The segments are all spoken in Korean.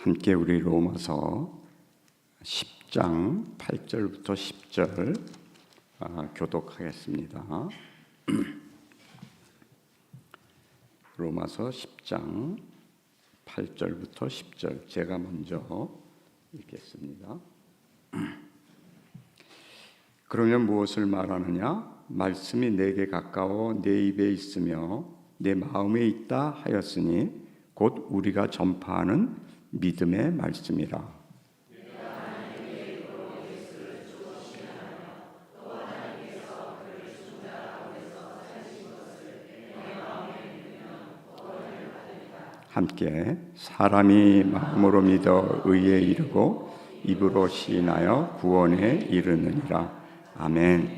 함께 우리 로마서 10장 8절부터 10절 교독하겠습니다. 로마서 10장 8절부터 10절 제가 먼저 읽겠습니다. 그러면 무엇을 말하느냐? 말씀이 내게 가까워 내 입에 있으며 내 마음에 있다 하였으니 곧 우리가 전파하는 믿음의 말씀이라. 함께 사람이 마음으로 믿어 의에 이르고 입으로 시인하여 구원에 이르느니라. 아멘.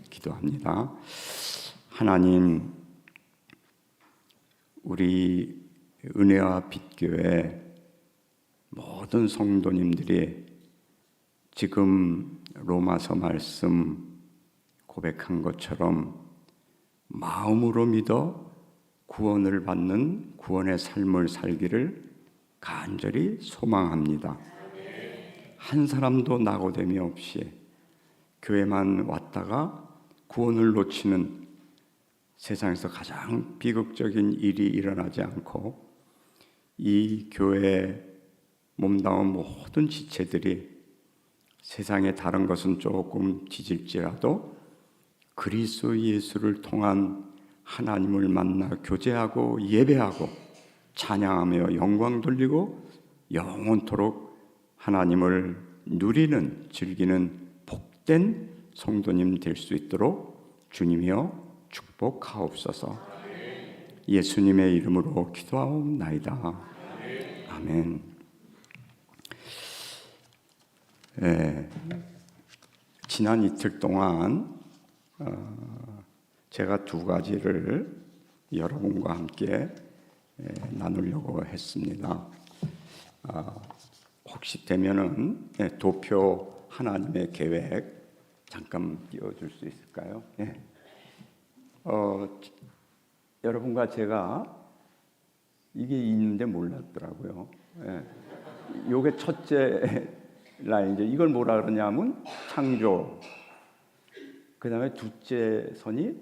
기도합니다. 하나님, 우리 은혜와 빛교회 모든 성도님들이 지금 로마서 말씀 고백한 것처럼 마음으로 믿어 구원을 받는 구원의 삶을 살기를 간절히 소망합니다. 한 사람도 낙오됨이 없이 교회만 왔다가 구원을 놓치는 세상에서 가장 비극적인 일이 일어나지 않고 이 교회에 몸담은 모든 지체들이 세상의 다른 것은 조금 뒤질지라도 그리스도 예수를 통한 하나님을 만나 교제하고 예배하고 찬양하며 영광 돌리고 영원토록 하나님을 누리는 즐기는 복된 성도님 될 수 있도록 주님이여 축복하옵소서. 예수님의 이름으로 기도하옵나이다. 아멘. 지난 이틀 동안 제가 두 가지를 여러분과 함께 나누려고 했습니다. 혹시 되면은 도표 하나님의 계획 잠깐 띄워줄 수 있을까요? 여러분과 제가 이게 있는데 몰랐더라고요. 요게 첫째 라인이죠. 이걸 뭐라 그러냐면 창조, 그 다음에 둘째 선이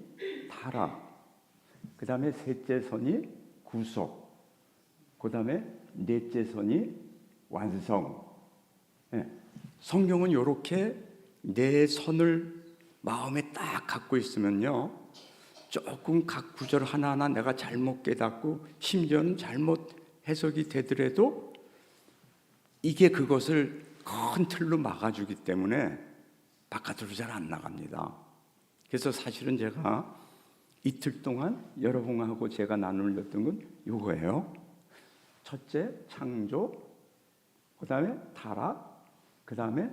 타락, 그 다음에 셋째 선이 구속, 그 다음에 넷째 선이 완성. 성경은 이렇게 네 선을 마음에 딱 갖고 있으면요, 조금 각 구절 하나하나 내가 잘못 깨닫고 심지어는 잘못 해석이 되더라도 이게 그것을 큰 틀로 막아주기 때문에 바깥으로 잘 안 나갑니다. 그래서 사실은 제가 이틀 동안 여러분하고 제가 나누려던 건 이거예요. 첫째 창조, 그 다음에 타락, 그 다음에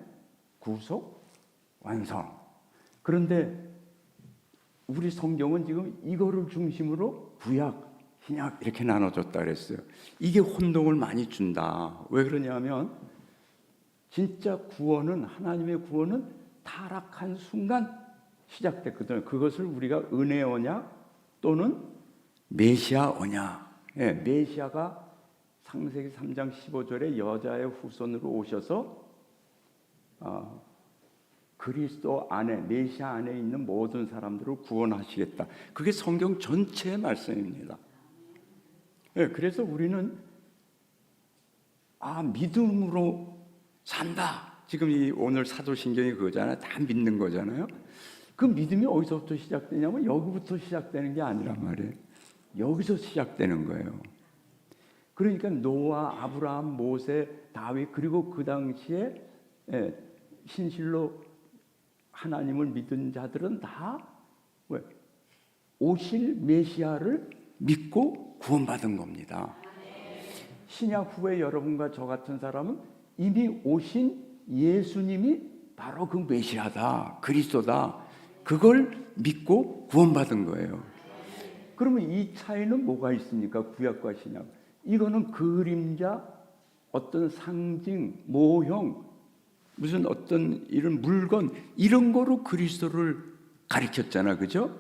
구속, 완성. 그런데 우리 성경은 지금 이거를 중심으로 구약, 신약 이렇게 나눠줬다 그랬어요. 이게 혼동을 많이 준다. 왜 그러냐면 진짜 구원은, 하나님의 구원은 타락한 순간 시작됐거든요. 그것을 우리가 은혜 언약 또는 메시아 언약. 메시아가 창세기 3장 15절에 여자의 후손으로 오셔서 그리스도 안에, 메시아 안에 있는 모든 사람들을 구원하시겠다. 그게 성경 전체의 말씀입니다. 그래서 우리는 믿음으로 산다. 지금 이 오늘 사도신경이 그거잖아요. 다 믿는 거잖아요. 그 믿음이 어디서부터 시작되냐면 여기부터 시작되는 게 아니란 말이에요. 여기서 시작되는 거예요. 그러니까 노아, 아브라함, 모세, 다윗, 그리고 그 당시에 신실로 하나님을 믿은 자들은 다 오실 메시아를 믿고 구원받은 겁니다. 신약 후에 여러분과 저 같은 사람은 이미 오신 예수님이 바로 그 메시아다, 그리스도다. 그걸 믿고 구원받은 거예요. 그러면 이 차이는 뭐가 있습니까? 구약과 신약. 이거는 그림자, 어떤 상징, 모형, 무슨 어떤 이런 물건, 이런 거로 그리스도를 가리켰잖아, 그죠?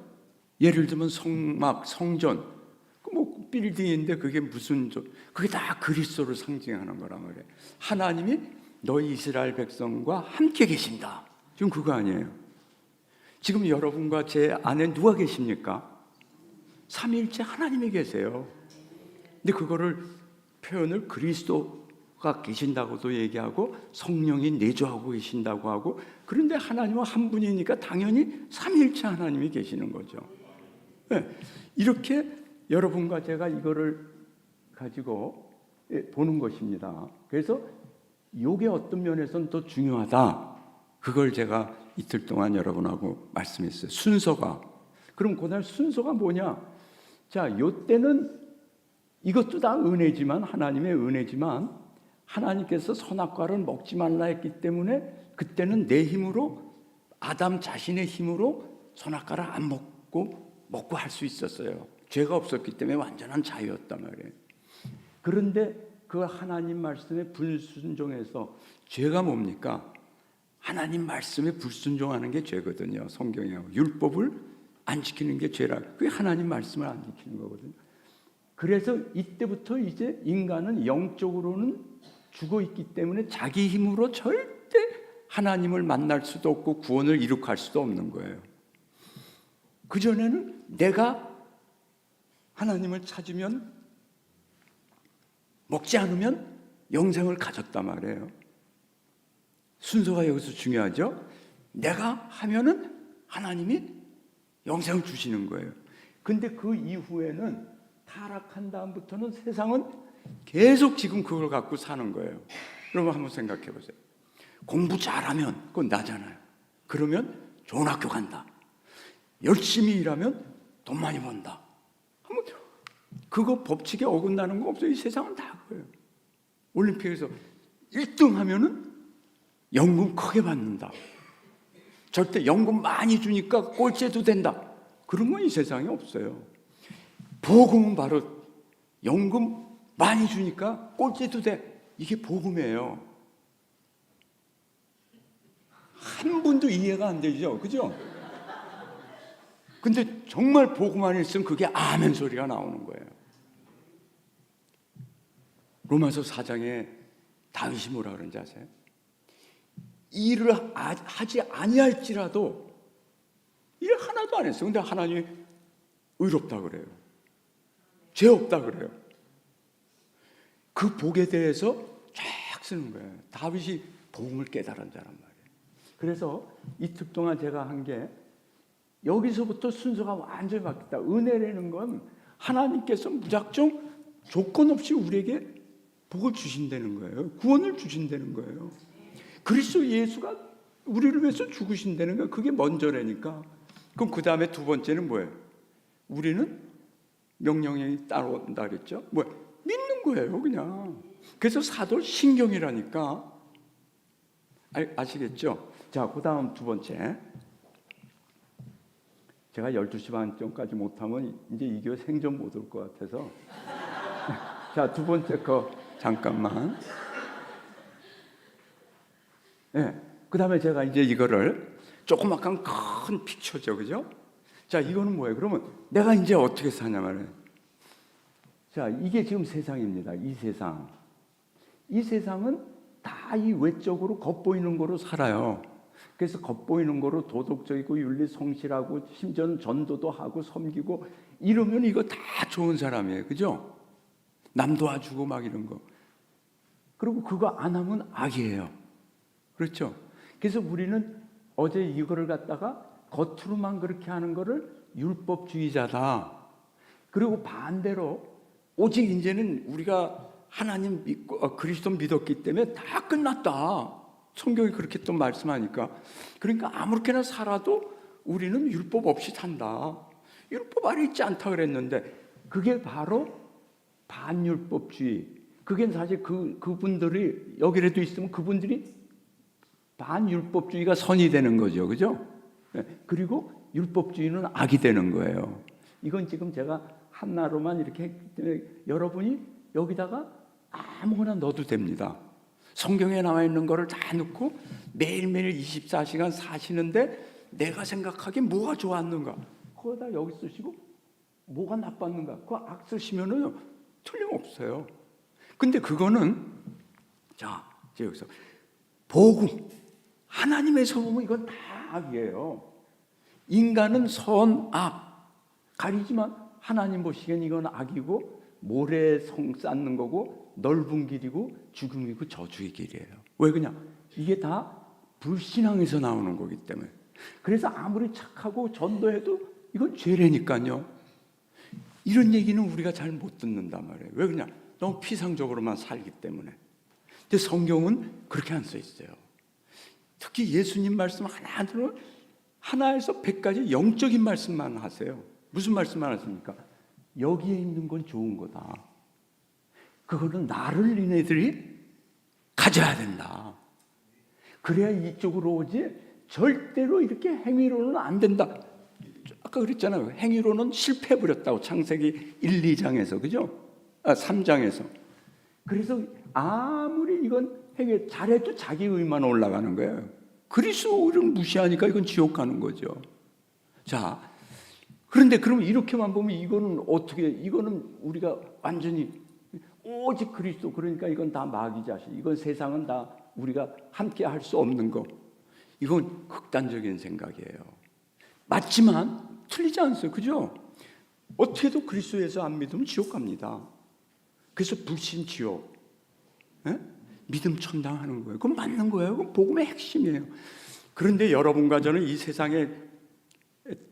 예를 들면 성막, 성전, 뭐 빌딩인데 그게 무슨 그게 다 그리스도를 상징하는 거란 말이에요. 하나님이 너희 이스라엘 백성과 함께 계신다. 지금 그거 아니에요. 지금 여러분과 제 안에 누가 계십니까? 삼위일체 하나님이 계세요. 근데 그거를 표현을 그리스도가 계신다고도 얘기하고 성령이 내주하고 계신다고 하고, 그런데 하나님은 한 분이니까 당연히 삼위일체 하나님이 계시는 거죠. 네, 이렇게 여러분과 제가 이거를 가지고 보는 것입니다. 그래서 이게 어떤 면에서는 더 중요하다. 그걸 제가 이틀 동안 여러분하고 말씀했어요. 순서가. 그럼 그다음 순서가 뭐냐? 자, 요때는 이것도 다 은혜지만, 하나님의 은혜지만, 하나님께서 선악과를 먹지 말라 했기 때문에 그때는 내 힘으로, 아담 자신의 힘으로 선악과를 안 먹고 할 수 있었어요. 죄가 없었기 때문에 완전한 자유였단 말이에요. 그런데 그 하나님 말씀에 불순종해서, 죄가 뭡니까? 하나님 말씀에 불순종하는 게 죄거든요. 성경에 율법을 안 지키는 게 죄라. 그게 하나님 말씀을 안 지키는 거거든요. 그래서 이때부터 이제 인간은 영적으로는 죽어 있기 때문에 자기 힘으로 절대 하나님을 만날 수도 없고 구원을 이룩할 수도 없는 거예요. 그전에는 내가 하나님을 찾으면, 먹지 않으면 영생을 가졌단 말이에요. 순서가 여기서 중요하죠. 내가 하면은 하나님이 영생을 주시는 거예요. 근데 그 이후에는, 타락한 다음부터는 세상은 계속 지금 그걸 갖고 사는 거예요. 여러분 한번 생각해 보세요. 공부 잘하면 그건 나잖아요. 그러면 좋은 학교 간다. 열심히 일하면 돈 많이 번다. 한번 그거 법칙에 어긋나는 거 없어요. 이 세상은 다 그래요. 올림픽에서 1등 하면은 연금 크게 받는다. 절대 연금 많이 주니까 꼴찌도 된다. 그런 건 이 세상에 없어요. 복음은 바로 연금 많이 주니까 꼴찌도 돼. 이게 복음이에요. 한 분도 이해가 안 되죠, 그죠? 근데 정말 복음 안에 있으면 그게 아멘 소리가 나오는 거예요. 로마서 4장에 다윗이 뭐라 그런지 아세요? 일을 하지 아니할지라도, 일 하나도 안 했어요. 근데 하나님이 의롭다 그래요. 죄 없다 그래요. 그 복에 대해서 쫙 쓰는 거예요. 다윗이 복음을 깨달은 자란 말이에요. 그래서 이틀 동안 제가 한 게, 여기서부터 순서가 완전히 바뀌었다. 은혜라는 건 하나님께서 무작정 조건 없이 우리에게 복을 주신다는 거예요. 구원을 주신다는 거예요. 그리스도 예수가 우리를 위해서 죽으신다는 거예요. 그게 먼저라니까. 그럼 그 다음에 두 번째는 뭐예요? 우리는 명령이 따라온다 그랬죠? 뭐예요? 믿는 거예요, 그냥. 그래서 사도신경이라니까. 아시겠죠? 자, 그 다음 두 번째. 제가 12시 반쯤까지 못하면 이제 이 교회 생전 못 올 것 같아서. 자, 두 번째 거 잠깐만. 네, 그 다음에 제가 이제 이거를 조그맣게 큰 픽처죠, 그죠? 자, 이거는 뭐예요? 그러면 내가 이제 어떻게 사냐 말이에요. 자, 이게 지금 세상입니다. 이 세상. 이 세상은 다 이 외적으로 겉보이는 거로 살아요. 그래서 겉보이는 거로 도덕적이고 윤리 성실하고 심지어는 전도도 하고 섬기고 이러면 이거 다 좋은 사람이에요. 그죠? 남 도와주고 막 이런 거. 그리고 그거 안 하면 악이에요. 그렇죠? 그래서 우리는 어제 이거를 갖다가 겉으로만 그렇게 하는 거를 율법주의자다. 그리고 반대로 오직 이제는 우리가 하나님 믿고 그리스도 믿었기 때문에 다 끝났다. 성경이 그렇게 또 말씀하니까. 그러니까 아무렇게나 살아도 우리는 율법 없이 산다. 율법 아래 있지 않다 그랬는데 그게 바로 반율법주의. 그게 사실 그분들이 여기라도 있으면 그분들이 반율법주의가 선이 되는 거죠. 그죠? 그리고 율법주의는 악이 되는 거예요. 이건 지금 제가 하나로만 이렇게 했기 때문에 여러분이 여기다가 아무거나 넣어도 됩니다. 성경에 나와 있는 거를 다 넣고 매일매일 24시간 사시는데 내가 생각하기에 뭐가 좋았는가? 그거 다 여기 쓰시고 뭐가 나빴는가? 그 악 쓰시면은 틀림없어요. 근데 그거는 자, 이제 여기서 복음, 하나님에서 보면 이건 다 악이에요. 인간은 선, 악 가리지만 하나님 보시기엔 이건 악이고 모래 성 쌓는 거고 넓은 길이고 죽음이고 저주의 길이에요. 왜 그냥 이게 다 불신앙에서 나오는 거기 때문에. 그래서 아무리 착하고 전도해도 이건 죄래니까요. 이런 얘기는 우리가 잘 못 듣는단 말이에요. 왜 그냥 너무 피상적으로만 살기 때문에. 근데 성경은 그렇게 안 써 있어요. 특히 예수님 말씀 하나하나 하나에서 100가지 영적인 말씀만 하세요. 무슨 말씀만 하십니까? 여기에 있는 건 좋은 거다. 그거는 나를 니네들이 가져야 된다. 그래야 이쪽으로 오지 절대로 이렇게 행위로는 안 된다. 아까 그랬잖아요. 행위로는 실패해버렸다고 창세기 1, 2장에서 그죠? 3장에서. 그래서 아무리 이건 행위 잘해도 자기 의만 올라가는 거예요. 그리스도를 무시하니까 이건 지옥 가는 거죠. 자, 그런데 그럼 이렇게만 보면 이거는 어떻게, 이거는 우리가 완전히 오직 그리스도, 그러니까 이건 다 마귀 자식, 이건 세상은 다 우리가 함께 할 수 없는 거. 이건 극단적인 생각이에요. 맞지만 틀리지 않어요. 그죠? 어떻게 해도 그리스도에서 안 믿으면 지옥 갑니다. 그래서 불신 지옥, 예? 믿음 천당하는 거예요. 그건 맞는 거예요. 그건 복음의 핵심이에요. 그런데 여러분과 저는 이 세상에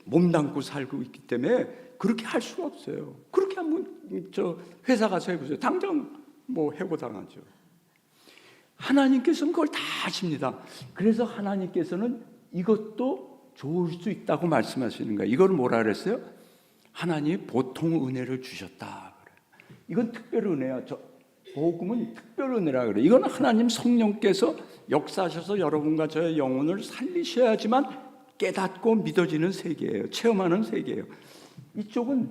몸담고 살고 있기 때문에 그렇게 할 수가 없어요. 그렇게 한번 저 회사 가서 해보세요. 당장 뭐 해고당하죠. 하나님께서는 그걸 다 아십니다. 그래서 하나님께서는 이것도 좋을 수 있다고 말씀하시는 거예요. 이걸 뭐라 그랬어요? 하나님이 보통 은혜를 주셨다. 이건 특별 은혜야. 복음은 특별 은혜라 그래. 이건 하나님 성령께서 역사하셔서 여러분과 저의 영혼을 살리셔야지만 깨닫고 믿어지는 세계예요. 체험하는 세계예요. 이쪽은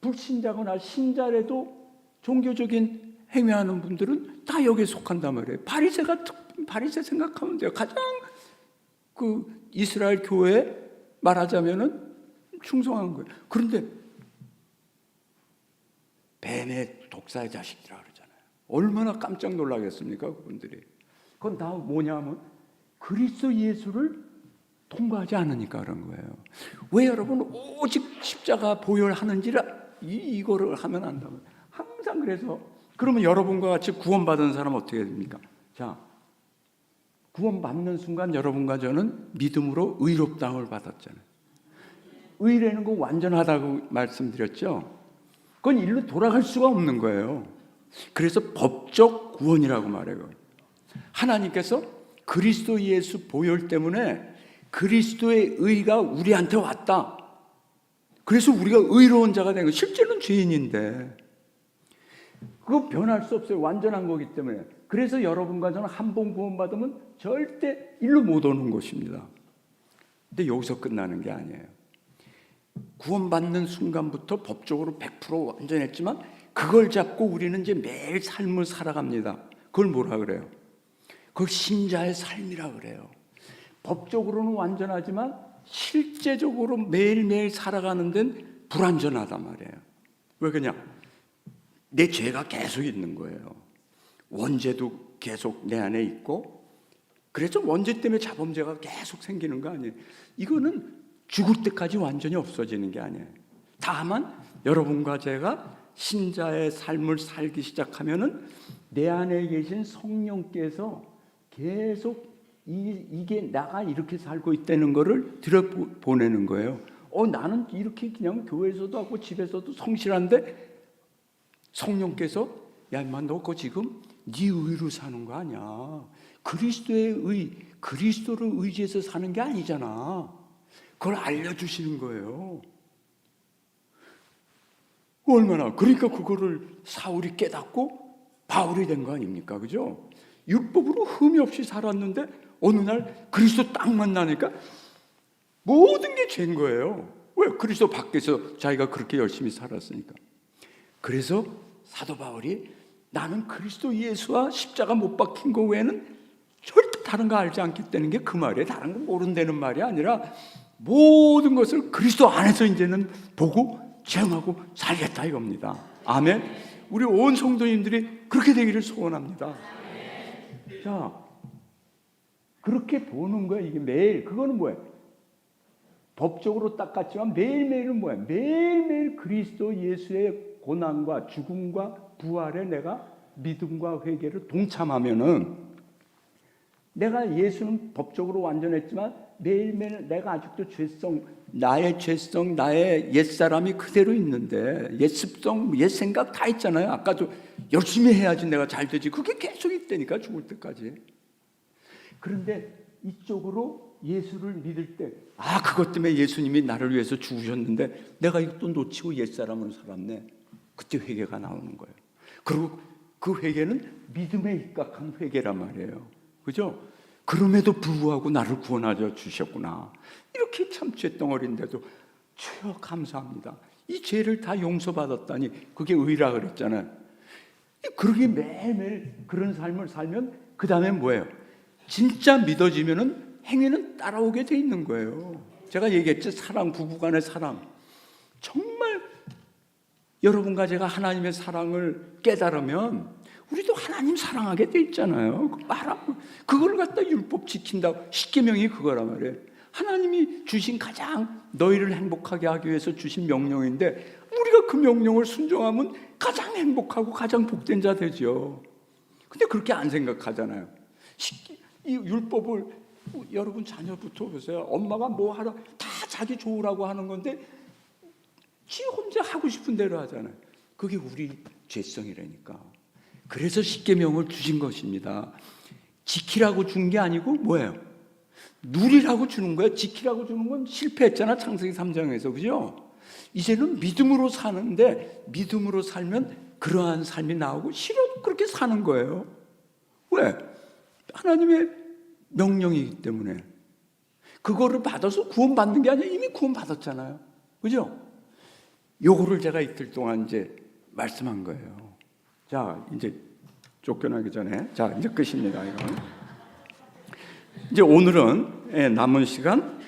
불신자거나 신자라도 종교적인 행위하는 분들은 다 여기에 속한단 말이에요. 바리새 생각하면 돼요. 가장 그 이스라엘 교회에 말하자면은 충성한 거예요. 그런데 뱀의 독사의 자식이라 그러잖아요. 얼마나 깜짝 놀라겠습니까, 그분들이. 그건 다 뭐냐면 그리스도 예수를 통과하지 않으니까 그런 거예요. 왜 여러분 오직 십자가 보혈하는지라 이거를 하면 안다고요. 항상 그래서 그러면 여러분과 같이 구원받은 사람은 어떻게 됩니까? 자, 구원받는 순간 여러분과 저는 믿음으로 의롭다함을 받았잖아요. 의라는 거 완전하다고 말씀드렸죠. 그건 일로 돌아갈 수가 없는 거예요. 그래서 법적 구원이라고 말해요. 하나님께서 그리스도 예수 보혈 때문에 그리스도의 의가 우리한테 왔다. 그래서 우리가 의로운 자가 된 거예요. 실제는 죄인인데 그거 변할 수 없어요. 완전한 거기 때문에. 그래서 여러분과 저는 한 번 구원받으면 절대 일로 못 오는 것입니다. 근데 여기서 끝나는 게 아니에요. 구원받는 순간부터 법적으로 100% 완전했지만 그걸 잡고 우리는 이제 매일 삶을 살아갑니다. 그걸 뭐라 그래요? 그걸 신자의 삶이라 그래요. 법적으로는 완전하지만 실제적으로 매일매일 살아가는 데는 불완전하단 말이에요. 왜 그냥 내 죄가 계속 있는 거예요. 원죄도 계속 내 안에 있고, 그래서 원죄 때문에 자범죄가 계속 생기는 거 아니에요. 이거는 죽을 때까지 완전히 없어지는 게 아니에요. 다만 여러분과 제가 신자의 삶을 살기 시작하면은 내 안에 계신 성령께서 계속 이게 나가 이렇게 살고 있다는 거를 들여보내는 거예요. 나는 이렇게 그냥 교회에서도 하고 집에서도 성실한데 성령께서 야 인마 너 그거 지금 네 의로 사는 거 아니야. 그리스도의 의, 그리스도를 의지해서 사는 게 아니잖아. 그걸 알려주시는 거예요. 얼마나 그러니까 그거를 사울이 깨닫고 바울이 된 거 아닙니까? 그죠? 율법으로 흠이 없이 살았는데 어느 날 그리스도 딱 만나니까 모든 게 죄인 거예요. 왜? 그리스도 밖에서 자기가 그렇게 열심히 살았으니까. 그래서 사도 바울이 나는 그리스도 예수와 십자가 못 박힌 거 외에는 절대 다른 거 알지 않겠다는 게 그 말이에요. 다른 거 모른다는 말이 아니라 모든 것을 그리스도 안에서 이제는 보고 체험하고 살겠다 이겁니다. 아멘. 우리 온 성도님들이 그렇게 되기를 소원합니다. 자, 그렇게 보는 거야. 이게 매일. 그거는 뭐야? 법적으로 딱 같지만 매일매일은 뭐야? 매일매일 그리스도 예수의 고난과 죽음과 부활에 내가 믿음과 회개를 동참하면은, 내가 예수는 법적으로 완전했지만 매일매일 내가 아직도 나의 죄성, 나의 옛사람이 그대로 있는데, 옛 습성, 옛 생각 다 있잖아요. 아까도 열심히 해야지 내가 잘 되지. 그게 계속 있다니까, 죽을 때까지. 그런데 이쪽으로 예수를 믿을 때, 그것 때문에 예수님이 나를 위해서 죽으셨는데 내가 이것도 놓치고 옛사람으로 살았네. 그때 회개가 나오는 거예요. 그리고 그 회개는 믿음에 입각한 회개란 말이에요. 그죠? 그럼에도 불구하고 나를 구원하여 주셨구나. 이렇게 참 죄덩어리인데도 주여 감사합니다. 이 죄를 다 용서받았다니 그게 의라 그랬잖아요. 그렇게 매일매일 그런 삶을 살면 그 다음에 뭐예요? 진짜 믿어지면은 행위는 따라오게 돼 있는 거예요. 제가 얘기했죠. 사랑, 부부간의 사랑. 정말 여러분과 제가 하나님의 사랑을 깨달으면 우리도 하나님 사랑하게 돼 있잖아요. 그걸 갖다 율법 지킨다고. 십계명이 그거란 말이에요. 하나님이 주신 가장 너희를 행복하게 하기 위해서 주신 명령인데, 우리가 그 명령을 순종하면 가장 행복하고 가장 복된 자 되죠. 근데 그렇게 안 생각하잖아요. 이 율법을 여러분 자녀부터 보세요. 엄마가 뭐 하라 다 자기 좋으라고 하는 건데 지 혼자 하고 싶은 대로 하잖아요. 그게 우리 죄성이라니까. 그래서 십계명을 주신 것입니다. 지키라고 준 게 아니고 뭐예요? 누리라고 주는 거예요. 지키라고 주는 건 실패했잖아, 창세기 3장에서. 그죠? 이제는 믿음으로 사는데, 믿음으로 살면 그러한 삶이 나오고 싫어도 그렇게 사는 거예요. 왜? 하나님의 명령이기 때문에. 그거를 받아서 구원받는 게 아니라 이미 구원받았잖아요. 그죠? 요거를 제가 이틀 동안 이제 말씀한 거예요. 자, 이제 쫓겨나기 전에. 자, 이제 끝입니다, 이건. 이제 오늘은 남은 시간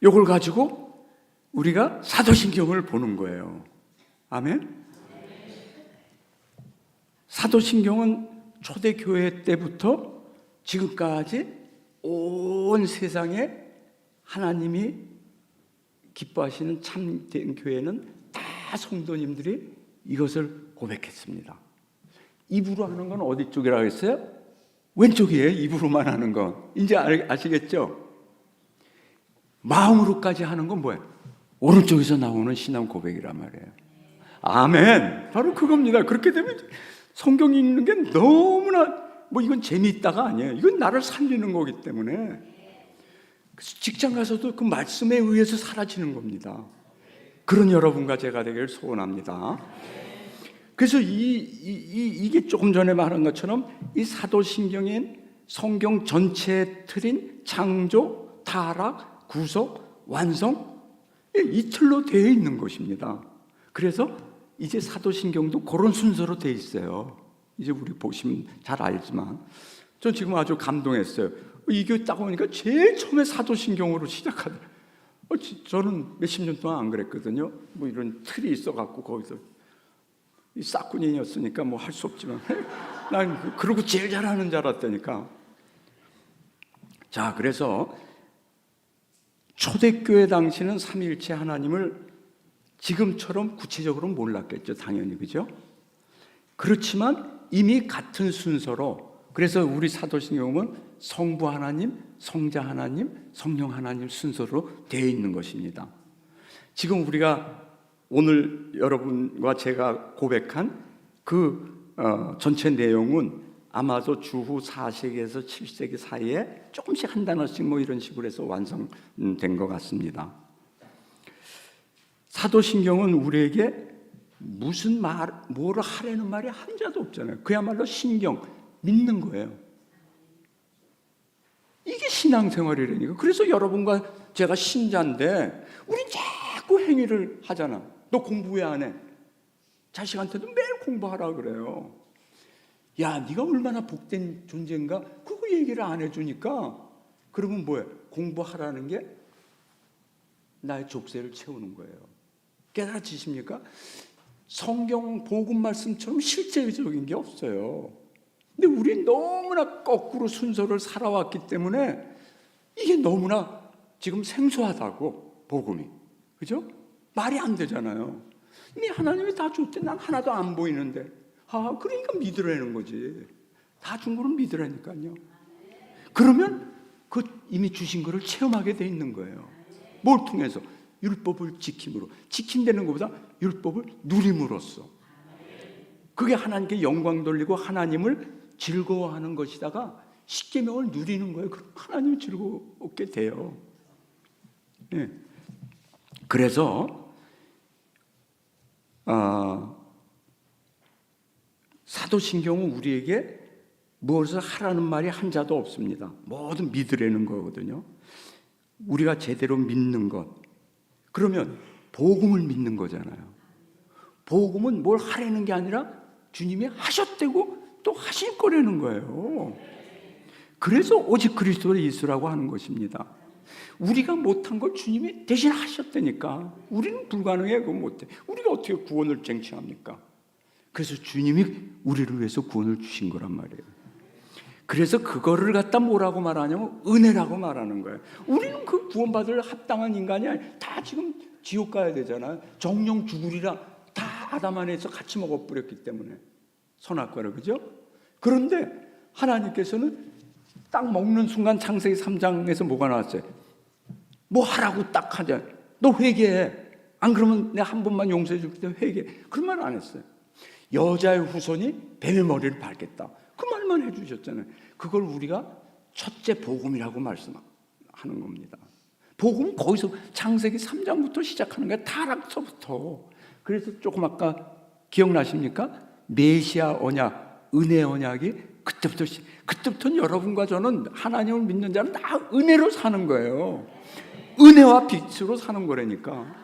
요걸 가지고 우리가 사도신경을 보는 거예요. 아멘? 사도신경은 초대교회 때부터 지금까지 온 세상에 하나님이 기뻐하시는 참된 교회는 다 성도님들이 이것을 고백했습니다. 입으로 하는 건 어디 쪽이라고 했어요? 왼쪽이에요. 입으로만 하는 건. 이제 아시겠죠? 마음으로까지 하는 건 뭐예요? 오른쪽에서 나오는 신앙 고백이란 말이에요. 아멘. 바로 그겁니다. 그렇게 되면 성경 읽는 게 너무나 이건 재미있다가 아니에요. 이건 나를 살리는 거기 때문에. 그래서 직장 가서도 그 말씀에 의해서 사라지는 겁니다. 그런 여러분과 제가 되기를 소원합니다. 그래서 이게 조금 전에 말한 것처럼 이 사도신경인 성경 전체의 틀인 창조, 타락, 구속, 완성, 이 틀로 되어 있는 것입니다. 그래서 이제 사도신경도 그런 순서로 되어 있어요. 이제 우리 보시면 잘 알지만, 전 지금 아주 감동했어요. 이 교회 딱 오니까 제일 처음에 사도신경으로 시작하더라고요. 저는 몇십 년 동안 안 그랬거든요. 이런 틀이 있어갖고 거기서 이 싹군이었으니까 할 수 없지만 난 그러고 제일 잘하는 줄 알았다니까. 자, 그래서 초대교회 당시는 삼위일체 하나님을 지금처럼 구체적으로 몰랐겠죠, 당연히. 그죠? 그렇지만 이미 같은 순서로, 그래서 우리 사도신경은 성부 하나님, 성자 하나님, 성령 하나님 순서로 되어 있는 것입니다. 지금 우리가 오늘 여러분과 제가 고백한 그 전체 내용은 아마도 주후 4세기에서 7세기 사이에 조금씩 한 단어씩 이런 식으로 해서 완성된 것 같습니다. 사도신경은 우리에게 무슨 뭐를 하라는 말이 한자도 없잖아요. 그야말로 신경, 믿는 거예요. 이게 신앙생활이라니까. 그래서 여러분과 제가 신자인데 우린 자꾸 행위를 하잖아. 너 공부 왜 안 해? 자식한테도 매일 공부하라 그래요. 야, 네가 얼마나 복된 존재인가? 그거 얘기를 안 해주니까, 그러면 뭐예요? 공부하라는 게 나의 족쇄를 채우는 거예요. 깨달아지십니까? 성경 복음 말씀처럼 실제적인 게 없어요. 근데 우리 너무나 거꾸로 순서를 살아왔기 때문에 이게 너무나 지금 생소하다고, 복음이. 그죠? 말이 안 되잖아요. 이미 하나님이 다 줬대. 난 하나도 안 보이는데. 그러니까 믿으라는 거지. 다 준 거는 믿으라니까요. 그러면 그 이미 주신 거를 체험하게 돼 있는 거예요. 뭘 통해서? 율법을 지킴으로. 지킨다는 것보다 율법을 누림으로써. 그게 하나님께 영광 돌리고 하나님을 즐거워하는 것이다가 십계명을 누리는 거예요. 그럼 하나님이 즐겁게 돼요. 네. 그래서 사도신경은 우리에게 무엇을 하라는 말이 한자도 없습니다. 모든 믿으라는 거거든요. 우리가 제대로 믿는 것, 그러면 복음을 믿는 거잖아요. 복음은 뭘 하라는 게 아니라 주님이 하셨대고 또 하실 거라는 거예요. 그래서 오직 그리스도 예수라고 하는 것입니다. 우리가 못한 걸 주님이 대신 하셨다니까. 우리는 불가능해. 그거 못해. 우리가 어떻게 구원을 쟁취합니까? 그래서 주님이 우리를 위해서 구원을 주신 거란 말이에요. 그래서 그거를 갖다 뭐라고 말하냐면 은혜라고 말하는 거예요. 우리는 그 구원받을 합당한 인간이 아니에요. 다 지금 지옥 가야 되잖아요. 정령 죽으리라 다 아담 안에서 같이 먹어버렸기 때문에 선악과를. 그죠? 그런데 하나님께서는 딱 먹는 순간 창세기 3장에서 뭐가 나왔어요? 뭐 하라고 딱 하자. 너 회개해. 안 그러면 내가 한 번만 용서해 줄게. 회개해. 그런 말 안 했어요. 여자의 후손이 뱀의 머리를 밟겠다. 그 말만 해주셨잖아요. 그걸 우리가 첫째 복음이라고 말씀하는 겁니다. 복음은 거기서 창세기 3장부터 시작하는 거예요. 타락서부터. 그래서 조금 아까 기억나십니까? 메시아 언약, 은혜 언약이 그때부터는 여러분과 저는 하나님을 믿는 자는 다 은혜로 사는 거예요. 은혜와 빛으로 사는 거라니까.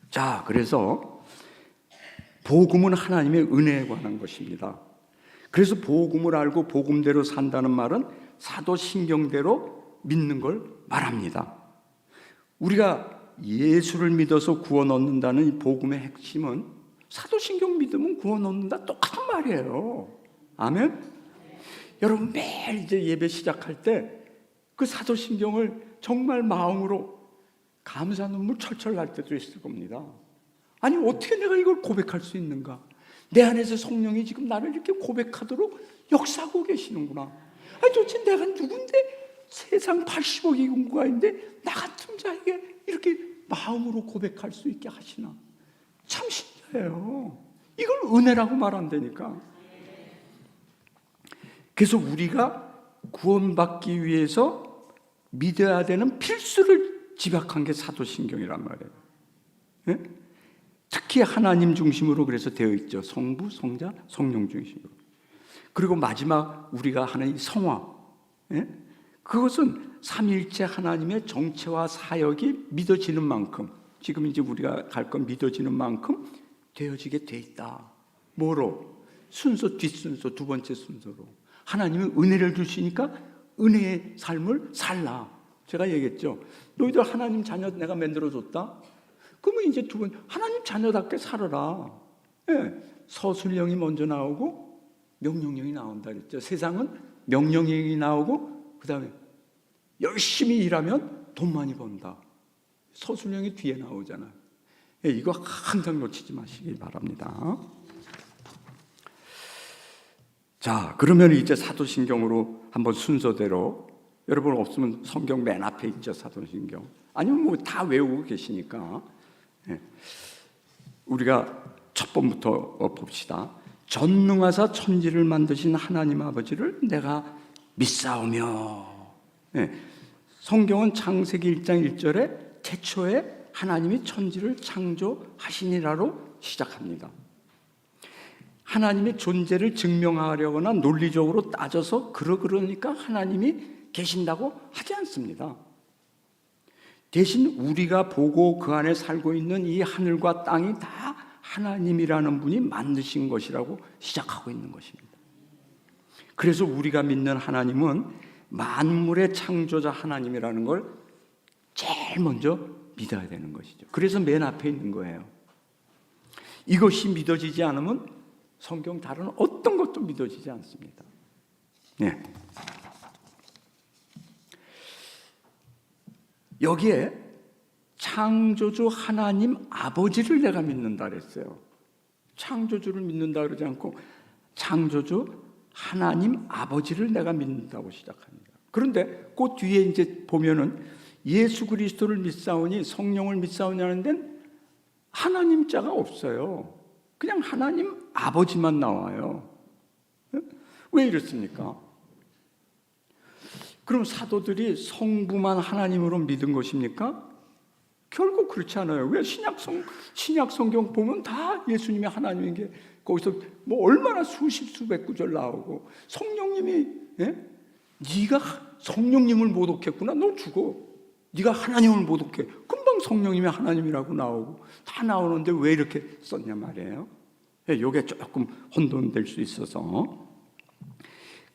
자, 그래서 복음은 하나님의 은혜에 관한 것입니다. 그래서 복음을 알고 복음대로 산다는 말은 사도신경대로 믿는 걸 말합니다. 우리가 예수를 믿어서 구원 얻는다는 이 복음의 핵심은 사도신경 믿으면 구원 얻는다 똑같은 말이에요. 아멘? 여러분 매일 이제 예배 시작할 때 그 사도신경을 정말 마음으로 감사 눈물 철철 날 때도 있을 겁니다. 아니 어떻게 내가 이걸 고백할 수 있는가? 내 안에서 성령이 지금 나를 이렇게 고백하도록 역사하고 계시는구나. 아니 도대체 내가 누군데 세상 80억의 인구가 있는데 나 같은 자에게 이렇게 마음으로 고백할 수 있게 하시나? 참 신기해요. 이걸 은혜라고 말한다니까. 그래서 우리가 구원받기 위해서 믿어야 되는 필수를 집약한 게 사도신경이란 말이에요. 네? 특히 하나님 중심으로 그래서 되어 있죠. 성부, 성자, 성령 중심으로. 그리고 마지막 우리가 하는 이 성화, 네? 그것은 삼위일체 하나님의 정체와 사역이 믿어지는 만큼, 지금 이제 우리가 갈 건 믿어지는 만큼 되어지게 돼 있다. 뭐로? 순서, 뒷순서, 두 번째 순서로. 하나님은 은혜를 주시니까 은혜의 삶을 살라. 제가 얘기했죠. 너희들 하나님 자녀 내가 만들어줬다. 그러면 이제 두 번 하나님 자녀답게 살아라. 네. 서술령이 먼저 나오고 명령령이 나온다 그랬죠. 세상은 명령령이 나오고 그 다음에 열심히 일하면 돈 많이 번다. 서술령이 뒤에 나오잖아요. 네. 이거 항상 놓치지 마시기 바랍니다. 자, 그러면 이제 사도신경으로 한번 순서대로, 여러분 없으면 성경 맨 앞에 있죠, 사도신경. 아니면 뭐 다 외우고 계시니까. 네. 우리가 첫 번부터 봅시다. 전능하사 천지를 만드신 하나님 아버지를 내가 믿사오며. 네. 성경은 창세기 1장 1절에 태초에 하나님이 천지를 창조하시니라로 시작합니다. 하나님의 존재를 증명하려거나 논리적으로 따져서 그러니까 하나님이 계신다고 하지 않습니다. 대신 우리가 보고 그 안에 살고 있는 이 하늘과 땅이 다 하나님이라는 분이 만드신 것이라고 시작하고 있는 것입니다. 그래서 우리가 믿는 하나님은 만물의 창조자 하나님이라는 걸 제일 먼저 믿어야 되는 것이죠. 그래서 맨 앞에 있는 거예요. 이것이 믿어지지 않으면 성경 다른 어떤 것도 믿어지지 않습니다. 네. 여기에 창조주 하나님 아버지를 내가 믿는다 그랬어요. 창조주를 믿는다 그러지 않고 창조주 하나님 아버지를 내가 믿는다고 시작합니다. 그런데 그 뒤에 이제 보면은 예수 그리스도를 믿사오니 성령을 믿사오니 하는 데는 하나님 자가 없어요. 그냥 하나님 아버지만 나와요. 왜 이렇습니까? 그럼 사도들이 성부만 하나님으로 믿은 것입니까? 결국 그렇지 않아요. 왜 신약 성경 보면 다 예수님이 하나님인 게 거기서 뭐 얼마나 수백 구절 나오고 성령님이 네가 성령님을 모독했구나. 너 죽어. 네가 하나님을 모독해. 금방 성령님이 하나님이라고 나오고 다 나오는데 왜 이렇게 썼냐 말이에요. 이게 조금 혼돈될 수 있어서.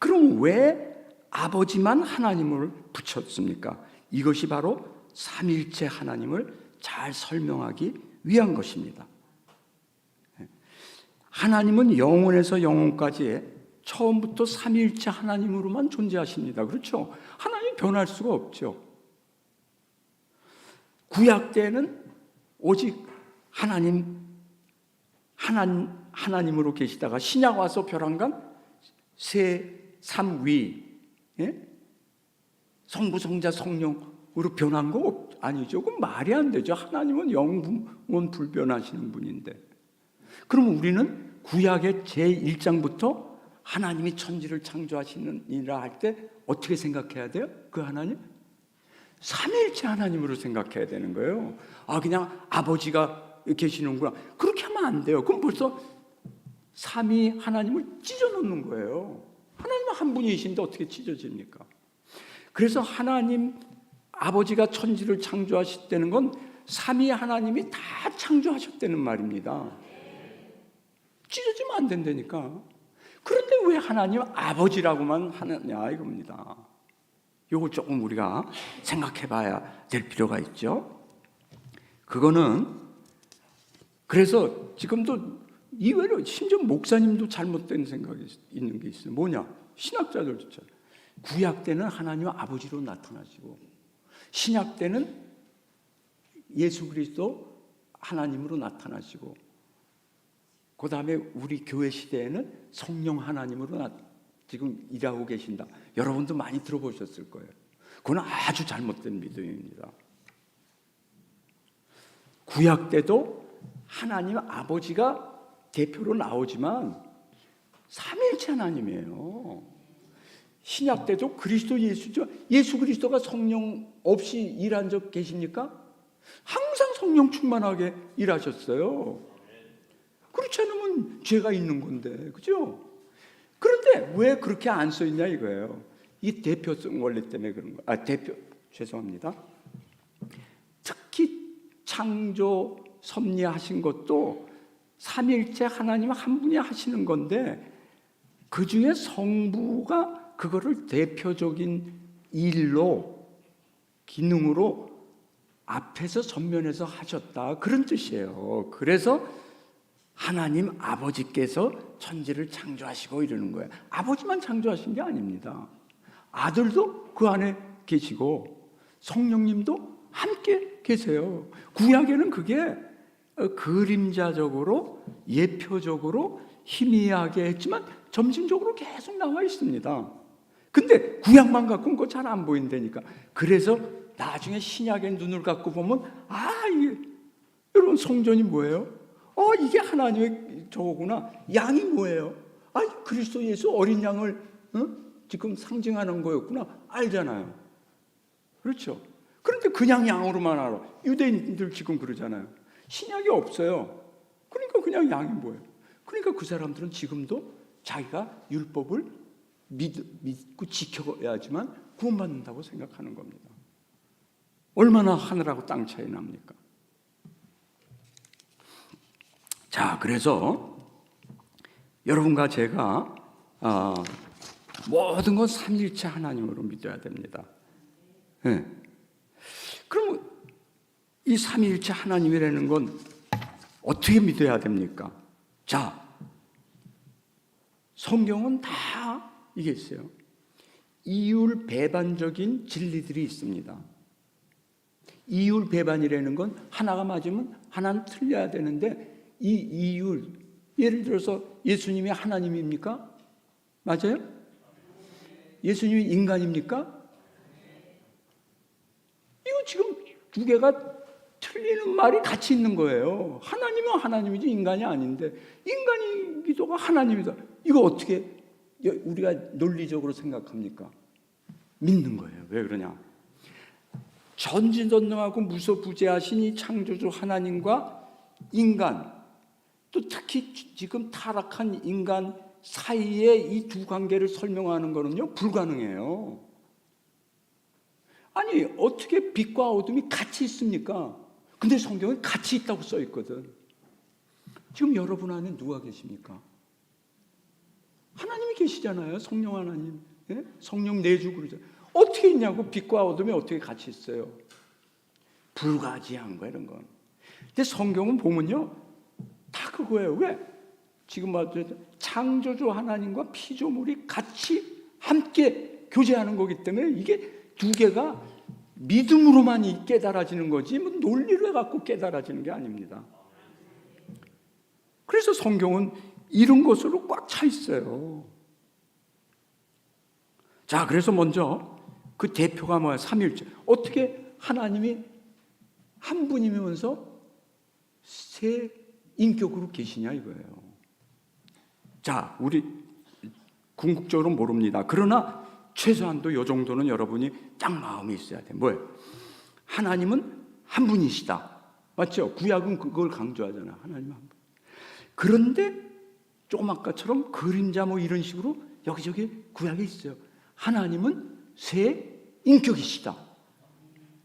그럼 왜 아버지만 하나님을 붙였습니까? 이것이 바로 삼일체 하나님을 잘 설명하기 위한 것입니다. 하나님은 영원에서 영원까지 처음부터 삼일체 하나님으로만 존재하십니다. 그렇죠? 하나님 변할 수가 없죠. 구약 때는 오직 하나님으로 계시다가 신약 와서 벼랑간 삼위, 성부, 성자, 성령으로 변한 거 아니죠. 그건 말이 안 되죠. 하나님은 영원 불변하시는 분인데. 그럼 우리는 구약의 제1장부터 하나님이 천지를 창조하시느니라 할 때 어떻게 생각해야 돼요? 그 하나님? 삼일체 하나님으로 생각해야 되는 거예요. 그냥 아버지가 계시는구나. 그렇게 하면 안 돼요. 그럼 벌써 삼위 하나님을 찢어놓는 거예요. 하나님은 한 분이신데 어떻게 찢어집니까? 그래서 하나님 아버지가 천지를 창조하셨다는 건 삼위 하나님이 다 창조하셨다는 말입니다. 찢어지면 안 된다니까. 그런데 왜 하나님 아버지라고만 하느냐 이겁니다. 이걸 조금 우리가 생각해 봐야 될 필요가 있죠. 그거는 그래서 지금도 이외로 심지어 목사님도 잘못된 생각이 있는 게 있어요. 뭐냐? 신학자들도 구약 때는 하나님 아버지로 나타나시고 신약 때는 예수 그리스도 하나님으로 나타나시고 그 다음에 우리 교회 시대에는 성령 하나님으로 지금 일하고 계신다. 여러분도 많이 들어보셨을 거예요. 그건 아주 잘못된 믿음입니다. 구약 때도 하나님 아버지가 대표로 나오지만 삼일체 하나님이에요. 신약 때도 그리스도 예수죠. 예수 그리스도가 성령 없이 일한 적 계십니까? 항상 성령 충만하게 일하셨어요. 그렇지 않으면 죄가 있는 건데, 그죠? 그런데 왜 그렇게 안 써 있냐 이거예요. 이 대표성 원리 때문에 그런 거예요. 죄송합니다. 특히 창조 섭리하신 것도 삼일체 하나님 한 분이 하시는 건데 그 중에 성부가 그거를 대표적인 일로 기능으로 앞에서 전면에서 하셨다 그런 뜻이에요. 그래서 하나님 아버지께서 천지를 창조하시고 이러는 거예요. 아버지만 창조하신 게 아닙니다. 아들도 그 안에 계시고 성령님도 함께 계세요. 구약에는 그게 그림자적으로 예표적으로 희미하게 했지만 점진적으로 계속 나와 있습니다. 근데 구약만 갖고는 그거 잘 안 보인다니까. 그래서 나중에 신약의 눈을 갖고 보면 이게 여러분 성전이 뭐예요? 이게 하나님의 저거구나. 양이 뭐예요? 그리스도 예수 어린 양을 지금 상징하는 거였구나. 알잖아요. 그렇죠? 그런데 그냥 양으로만 알아. 유대인들 지금 그러잖아요. 신약이 없어요. 그러니까 그냥 양이 뭐예요? 그러니까 그 사람들은 지금도 자기가 율법을 믿고 지켜야지만 구원받는다고 생각하는 겁니다. 얼마나 하늘하고 땅 차이 납니까? 자, 그래서 여러분과 제가 모든 건 삼일체 하나님으로 믿어야 됩니다. 네. 그럼 이 삼위일체 하나님이라는 건 어떻게 믿어야 됩니까? 자, 성경은 다 이게 있어요. 이율 배반적인 진리들이 있습니다. 이율 배반이라는 건 하나가 맞으면 하나는 틀려야 되는데, 이 이율, 예를 들어서 예수님이 하나님입니까? 맞아요? 예수님이 인간입니까? 이거 지금 두 개가 틀리는 말이 같이 있는 거예요. 하나님은 하나님이지 인간이 아닌데, 인간이기도가 하나님이다. 이거 어떻게 우리가 논리적으로 생각합니까? 믿는 거예요. 왜 그러냐? 전지전능하고 무소부재하신 이 창조주 하나님과 인간, 또 특히 지금 타락한 인간 사이의 이 두 관계를 설명하는 거는요, 불가능해요. 아니, 어떻게 빛과 어둠이 같이 있습니까? 근데 성경은 같이 있다고 써 있거든. 지금 여러분 안에 누가 계십니까? 하나님이 계시잖아요. 성령 하나님. 예? 성령 내주 그러죠. 어떻게 있냐고. 빛과 어둠이 어떻게 같이 있어요? 불가지한 거야, 이런 건. 근데 성경은 보면요, 다 그거예요. 왜? 지금 말했죠. 창조주 하나님과 피조물이 같이 함께 교제하는 거기 때문에 이게 두 개가 믿음으로만 깨달아지는 거지, 뭐 논리를 갖고 깨달아지는 게 아닙니다. 그래서 성경은 이런 것으로 꽉 차 있어요. 자, 그래서 먼저 그 대표가 뭐야? 삼위일체. 어떻게 하나님이 한 분이면서 세 인격으로 계시냐 이거예요. 자, 우리 궁극적으로 모릅니다. 그러나 최소한도 이 정도는 여러분이 딱 마음에 있어야 돼. 뭐예요? 하나님은 한 분이시다. 맞죠? 구약은 그걸 강조하잖아. 하나님 한 분. 그런데 조금 아까처럼 그림자 뭐 이런 식으로 여기저기 구약에 있어요. 하나님은 세 인격이시다.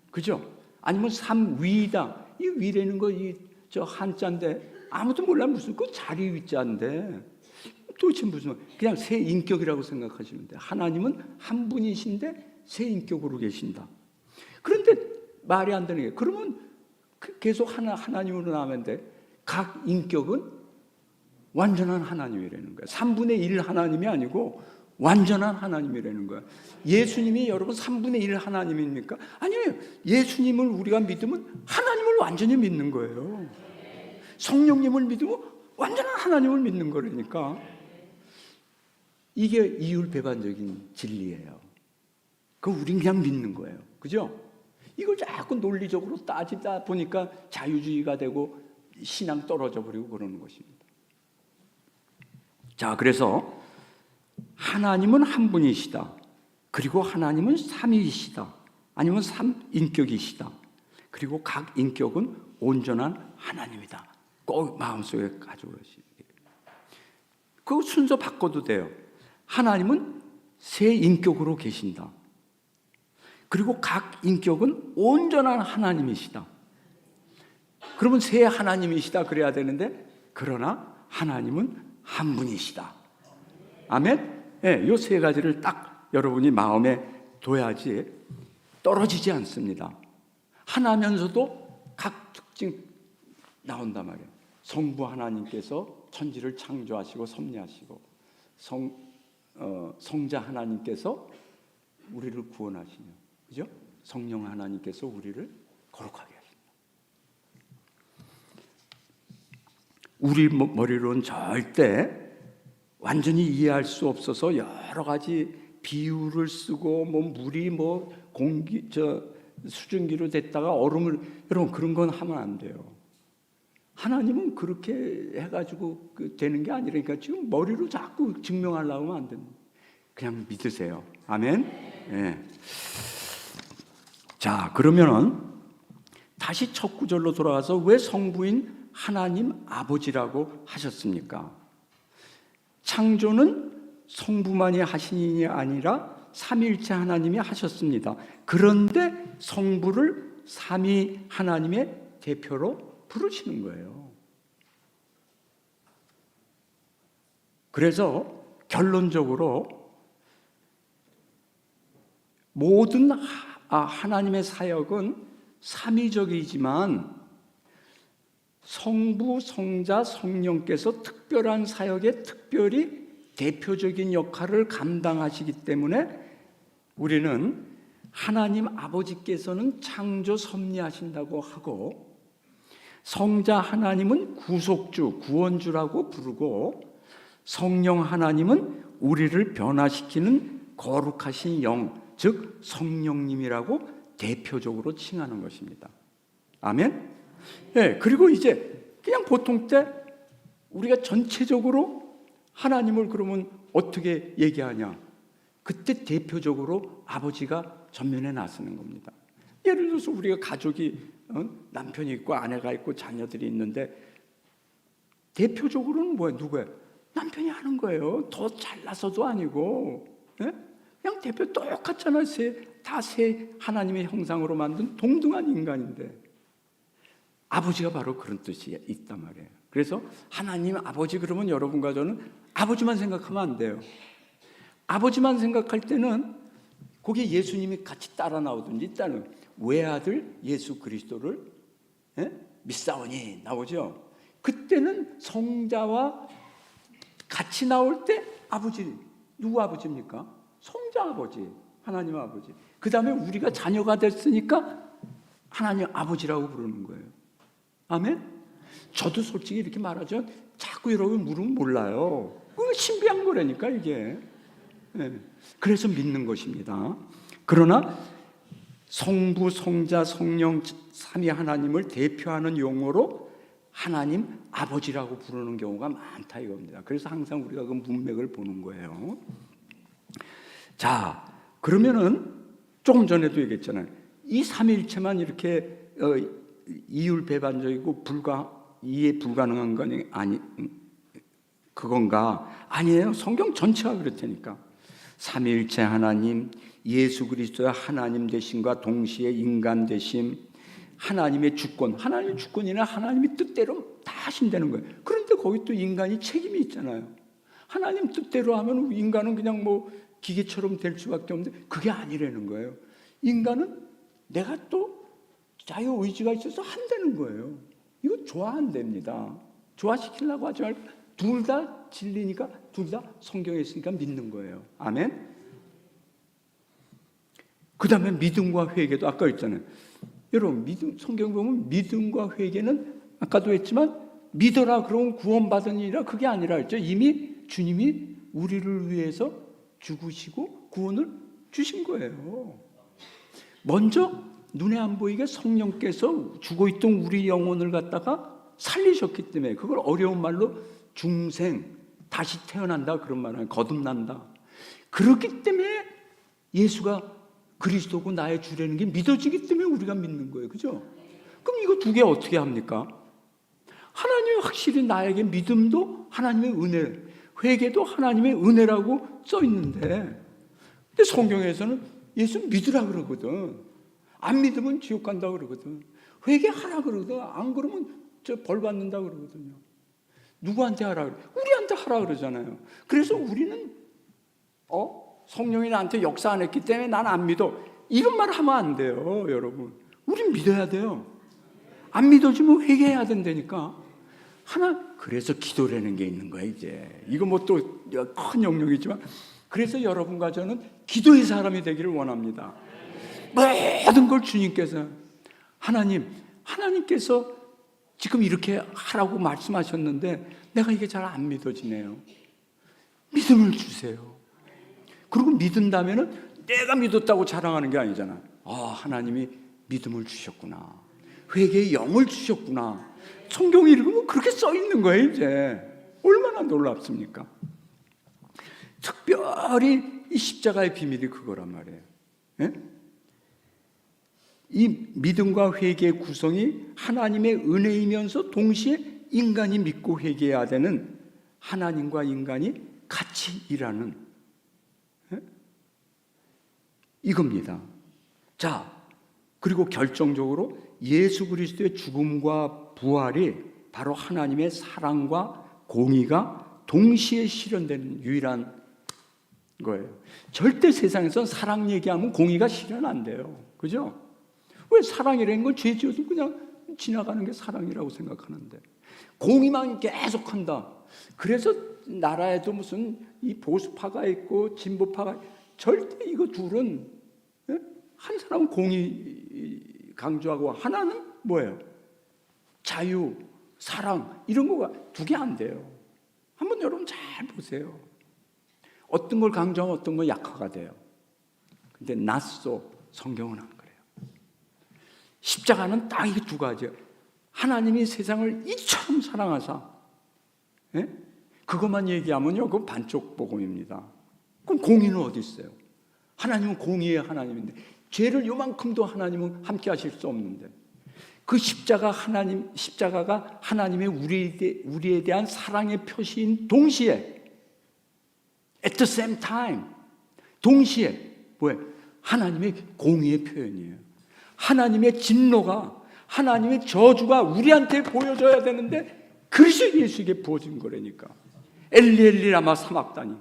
그죠? 아니면 삼위다. 이 위라는 거 저 한자인데 아무도 몰라. 무슨 그 자리 위자인데 도대체 무슨, 그냥 세 인격이라고 생각하시면 돼요. 하나님은 한 분이신데 세 인격으로 계신다. 그런데 말이 안 되는 게, 그러면 계속 하나님으로 나오면 돼. 각 인격은 완전한 하나님이라는 거예요. 3분의 1 하나님이 아니고 완전한 하나님이라는 거예요. 예수님이 여러분 3분의 1 하나님입니까? 아니에요. 예수님을 우리가 믿으면 하나님을 완전히 믿는 거예요. 성령님을 믿으면 완전한 하나님을 믿는 거라니까. 이게 이율배반적인 진리예요. 그거 우린 그냥 믿는 거예요. 그죠? 이걸 자꾸 논리적으로 따지다 보니까 자유주의가 되고 신앙 떨어져 버리고 그러는 것입니다. 자, 그래서 하나님은 한 분이시다. 그리고 하나님은 삼위이시다. 아니면 삼인격이시다. 그리고 각 인격은 온전한 하나님이다. 꼭 마음속에 가지고 계시기. 그 순서 바꿔도 돼요. 하나님은 세 인격으로 계신다. 그리고 각 인격은 온전한 하나님이시다. 그러면 세 하나님이시다 그래야 되는데, 그러나 하나님은 한 분이시다. 아멘? 네, 이 세 가지를 딱 여러분이 마음에 둬야지 떨어지지 않습니다. 하나면서도 각 특징 나온단 말이에요. 성부 하나님께서 천지를 창조하시고 섭리하시고, 성자 하나님께서 우리를 구원하시며, 그죠? 성령 하나님께서 우리를 거룩하게 하십니다. 우리 머리로는 절대 완전히 이해할 수 없어서 여러 가지 비유를 쓰고, 뭐 물이 뭐 공기 수증기로 됐다가 얼음을, 여러분 그런 건 하면 안 돼요. 하나님은 그렇게 해가지고 되는 게 아니라니까. 지금 머리로 자꾸 증명하려고 하면 안 됩니다. 그냥 믿으세요. 아멘. 네. 자, 그러면은 다시 첫 구절로 돌아가서 왜 성부인 하나님 아버지라고 하셨습니까? 창조는 성부만이 하신 일이 아니라 삼위일체 하나님이 하셨습니다. 그런데 성부를 삼위 하나님의 대표로 부르시는 거예요. 그래서 결론적으로 모든 하나님의 사역은 삼위적이지만 성부, 성자, 성령께서 특별한 사역에 특별히 대표적인 역할을 감당하시기 때문에 우리는 하나님 아버지께서는 창조 섭리하신다고 하고, 성자 하나님은 구속주, 구원주라고 부르고, 성령 하나님은 우리를 변화시키는 거룩하신 영, 즉 성령님이라고 대표적으로 칭하는 것입니다. 아멘? 네, 그리고 이제 그냥 보통 때 우리가 전체적으로 하나님을 그러면 어떻게 얘기하냐? 그때 대표적으로 아버지가 전면에 나서는 겁니다. 예를 들어서 우리가 가족이 남편이 있고 아내가 있고 자녀들이 있는데 대표적으로는 뭐예요? 누구예요? 남편이 하는 거예요. 더 잘나서도 아니고, 예? 그냥 대표 똑같잖아요. 다 새 하나님의 형상으로 만든 동등한 인간인데, 아버지가 바로 그런 뜻이 있단 말이에요. 그래서 하나님 아버지 그러면 여러분과 저는 아버지만 생각하면 안 돼요. 아버지만 생각할 때는 거기에 예수님이 같이 따라 나오든지, 일단은 외아들 예수 그리스도를 믿사오니 나오죠. 그때는 성자와 같이 나올 때 아버지, 누구 아버지입니까? 성자 아버지, 하나님 아버지. 그 다음에 우리가 자녀가 됐으니까 하나님 아버지라고 부르는 거예요. 아멘? 저도 솔직히 이렇게 말하죠. 자꾸 여러분 물으면 몰라요. 신비한 거라니까 이게. 네. 그래서 믿는 것입니다. 그러나 성부, 성자, 성령 삼위 하나님을 대표하는 용어로 하나님 아버지라고 부르는 경우가 많다 이겁니다. 그래서 항상 우리가 그 문맥을 보는 거예요. 자, 그러면은 조금 전에도 얘기했잖아요. 이 삼위일체만 이렇게 이율배반적이고 이해 불가능한 건 아니, 그건가? 아니에요. 성경 전체가 그렇다니까. 삼위일체 하나님, 예수 그리스도의 하나님 되심과 동시에 인간 되심, 하나님의 주권, 하나님의 주권이나 하나님의 뜻대로 다 하신다는 거예요. 그런데 거기 또 인간이 책임이 있잖아요. 하나님 뜻대로 하면 인간은 그냥 뭐 기계처럼 될 수밖에 없는데 그게 아니라는 거예요. 인간은 내가 또 자유의지가 있어서 한다는 거예요. 이거 좋아한답니다. 좋아시키려고 하지 말고 둘 다 진리니까 둘 다 성경에 있으니까 믿는 거예요. 아멘? 그 다음에 믿음과 회개도 아까 했잖아요. 여러분, 성경 보면 믿음과 회개는 아까도 했지만 믿어라 그러면 구원받으니라 그게 아니라 했죠. 이미 주님이 우리를 위해서 죽으시고 구원을 주신 거예요. 먼저 눈에 안 보이게 성령께서 죽어있던 우리 영혼을 갖다가 살리셨기 때문에, 그걸 어려운 말로 중생, 다시 태어난다 그런 말을 거듭난다. 그렇기 때문에 예수가 그리스도고 나의 주라는 게 믿어지기 때문에 우리가 믿는 거예요. 그죠? 그럼 이거 두 개 어떻게 합니까? 하나님이 확실히 나에게 믿음도 하나님의 은혜, 회개도 하나님의 은혜라고 써 있는데, 근데 성경에서는 예수 믿으라 그러거든. 안 믿으면 지옥 간다 그러거든. 회개하라 그러거든. 안 그러면 저 벌 받는다 그러거든요. 누구한테 하라 그래? 우리한테 하라 그러잖아요. 그래서 우리는 성령이 나한테 역사 안 했기 때문에 난 안 믿어. 이런 말 하면 안 돼요, 여러분. 우린 믿어야 돼요. 안 믿어지면 회개해야 된다니까. 그래서 기도라는 게 있는 거예요, 이제. 이거 뭐 또 큰 영역이지만, 그래서 여러분과 저는 기도의 사람이 되기를 원합니다. 모든 걸 주님께서, 하나님께서 지금 이렇게 하라고 말씀하셨는데 내가 이게 잘 안 믿어지네요. 믿음을 주세요. 그리고 믿은다면은 내가 믿었다고 자랑하는 게 아니잖아. 하나님이 믿음을 주셨구나. 회개의 영을 주셨구나. 성경 읽으면 그렇게 써 있는 거예요, 이제. 얼마나 놀랍습니까? 특별히 이 십자가의 비밀이 그거란 말이에요. 예? 이 믿음과 회개의 구성이 하나님의 은혜이면서 동시에 인간이 믿고 회개해야 되는, 하나님과 인간이 같이 일하는 이겁니다. 자, 그리고 결정적으로 예수 그리스도의 죽음과 부활이 바로 하나님의 사랑과 공의가 동시에 실현되는 유일한 거예요. 절대 세상에서 사랑 얘기하면 공의가 실현 안 돼요. 그죠? 왜 사랑이라는 건 죄 지어도 그냥 지나가는 게 사랑이라고 생각하는데 공의만 계속한다. 그래서 나라에도 무슨 이 보수파가 있고 진보파가 절대 이거 둘은 한 사람은 공의 강조하고 하나는 뭐예요? 자유, 사랑 이런 거가 두 개 안 돼요. 한번 여러분 잘 보세요. 어떤 걸 강조하면 어떤 건 약화가 돼요. 근데 낫소 성경은 안 그래요. 십자가는 딱 이 두 가지예요. 하나님이 세상을 이처럼 사랑하사 그것만 얘기하면요 그건 반쪽 복음입니다. 그럼 공의는 어디 있어요? 하나님은 공의의 하나님인데 죄를 요만큼도 하나님은 함께 하실 수 없는데 그 십자가가 하나님의 우리에 대한 사랑의 표시인 동시에 at the same time 동시에 뭐예요? 하나님의 공의의 표현이에요. 하나님의 진노가 하나님의 저주가 우리한테 보여져야 되는데 그리스도 예수에게 부어진 거라니까. 엘리 엘리 라마 사막다니.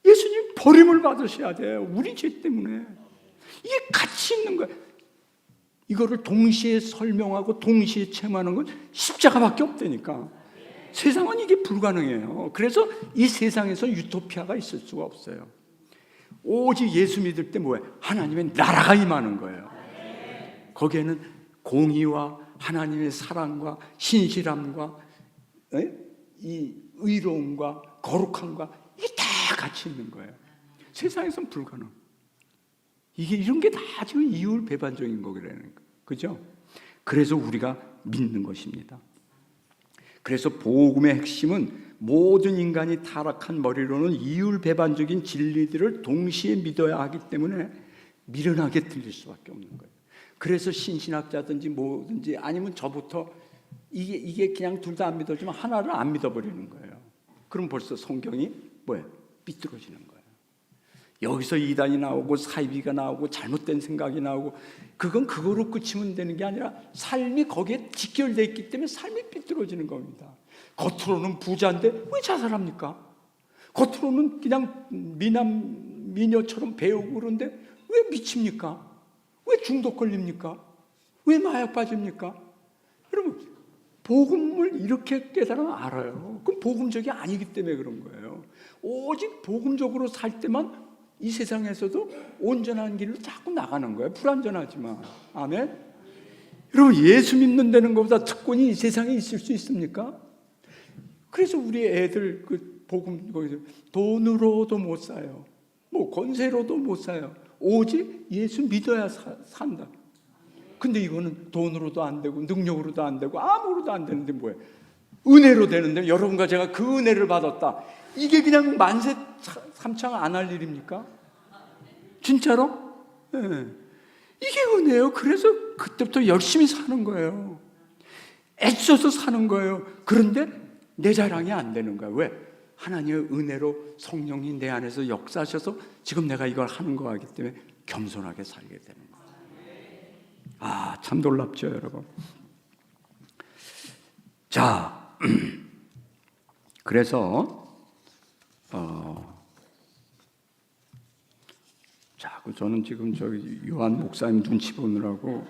예수님 버림을 받으셔야 돼요. 우리 죄 때문에. 이게 같이 있는 거예요. 이거를 동시에 설명하고 동시에 체험하는 건 십자가밖에 없다니까. 세상은 이게 불가능해요. 그래서 이 세상에서 유토피아가 있을 수가 없어요. 오직 예수 믿을 때 뭐예요? 하나님의 나라가 임하는 거예요. 거기에는 공의와 하나님의 사랑과 신실함과 이 의로움과 거룩함과 이게 다 같이 있는 거예요. 세상에서는 불가능. 이게 이런 게 다 지금 이율배반적인 거라는 거예요. 그죠? 그래서 우리가 믿는 것입니다. 그래서 복음의 핵심은 모든 인간이 타락한 머리로는 이율배반적인 진리들을 동시에 믿어야 하기 때문에 미련하게 들릴 수밖에 없는 거예요. 그래서 신신학자든지 뭐든지 아니면 저부터 이게 그냥 둘 다 안 믿어지면 하나를 안 믿어버리는 거예요. 그럼 벌써 성경이 뭐예요? 삐뚤어지는 거예요. 여기서 이단이 나오고 사이비가 나오고 잘못된 생각이 나오고 그건 그거로 끝이면 되는 게 아니라 삶이 거기에 직결되어 있기 때문에 삶이 삐뚤어지는 겁니다. 겉으로는 부자인데 왜 자살합니까? 겉으로는 그냥 미녀처럼 배우고 그런데 왜 미칩니까? 왜 중독 걸립니까? 왜 마약 빠집니까? 여러분 복음을 이렇게 깨달으면 알아요. 그럼 복음적이 아니기 때문에 그런 거예요. 오직 복음적으로 살 때만 이 세상에서도 온전한 길로 자꾸 나가는 거예요. 불완전하지만. 아멘. 여러분 예수 믿는 데는 것보다 특권이 이 세상에 있을 수 있습니까? 그래서 우리 애들 그 복음 거기서 돈으로도 못 사요. 뭐 권세로도 못 사요. 오직 예수 믿어야 산다. 근데 이거는 돈으로도 안 되고 능력으로도 안 되고 아무로도 안 되는데 뭐예요? 은혜로 되는데 여러분과 제가 그 은혜를 받았다. 이게 그냥 만세 삼창 안 할 일입니까? 진짜로? 네. 이게 은혜예요. 그래서 그때부터 열심히 사는 거예요. 애써서 사는 거예요. 그런데 내 자랑이 안 되는 거예요. 왜? 하나님의 은혜로 성령이 내 안에서 역사하셔서 지금 내가 이걸 하는 거기 때문에 겸손하게 살게 되는 거예요. 아, 참 놀랍죠, 여러분. 자, 그래서 자꾸 저는 지금 저기 요한 목사님 눈치 보느라고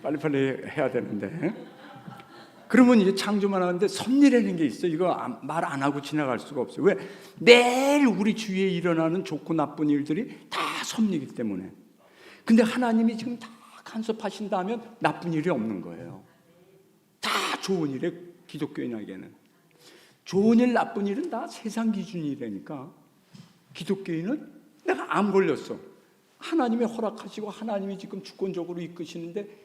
빨리빨리 해야 되는데. 그러면 이제 창조만 하는데 섭리라는 게 있어요. 이거 말 안 하고 지나갈 수가 없어요. 왜? 매일 우리 주위에 일어나는 좋고 나쁜 일들이 다 섭리이기 때문에. 근데 하나님이 지금 다 간섭하신다면 나쁜 일이 없는 거예요. 다 좋은 일에 기독교인에게는. 좋은 일, 나쁜 일은 다 세상 기준이라니까. 기독교인은 내가 암 걸렸어. 하나님이 허락하시고 하나님이 지금 주권적으로 이끄시는데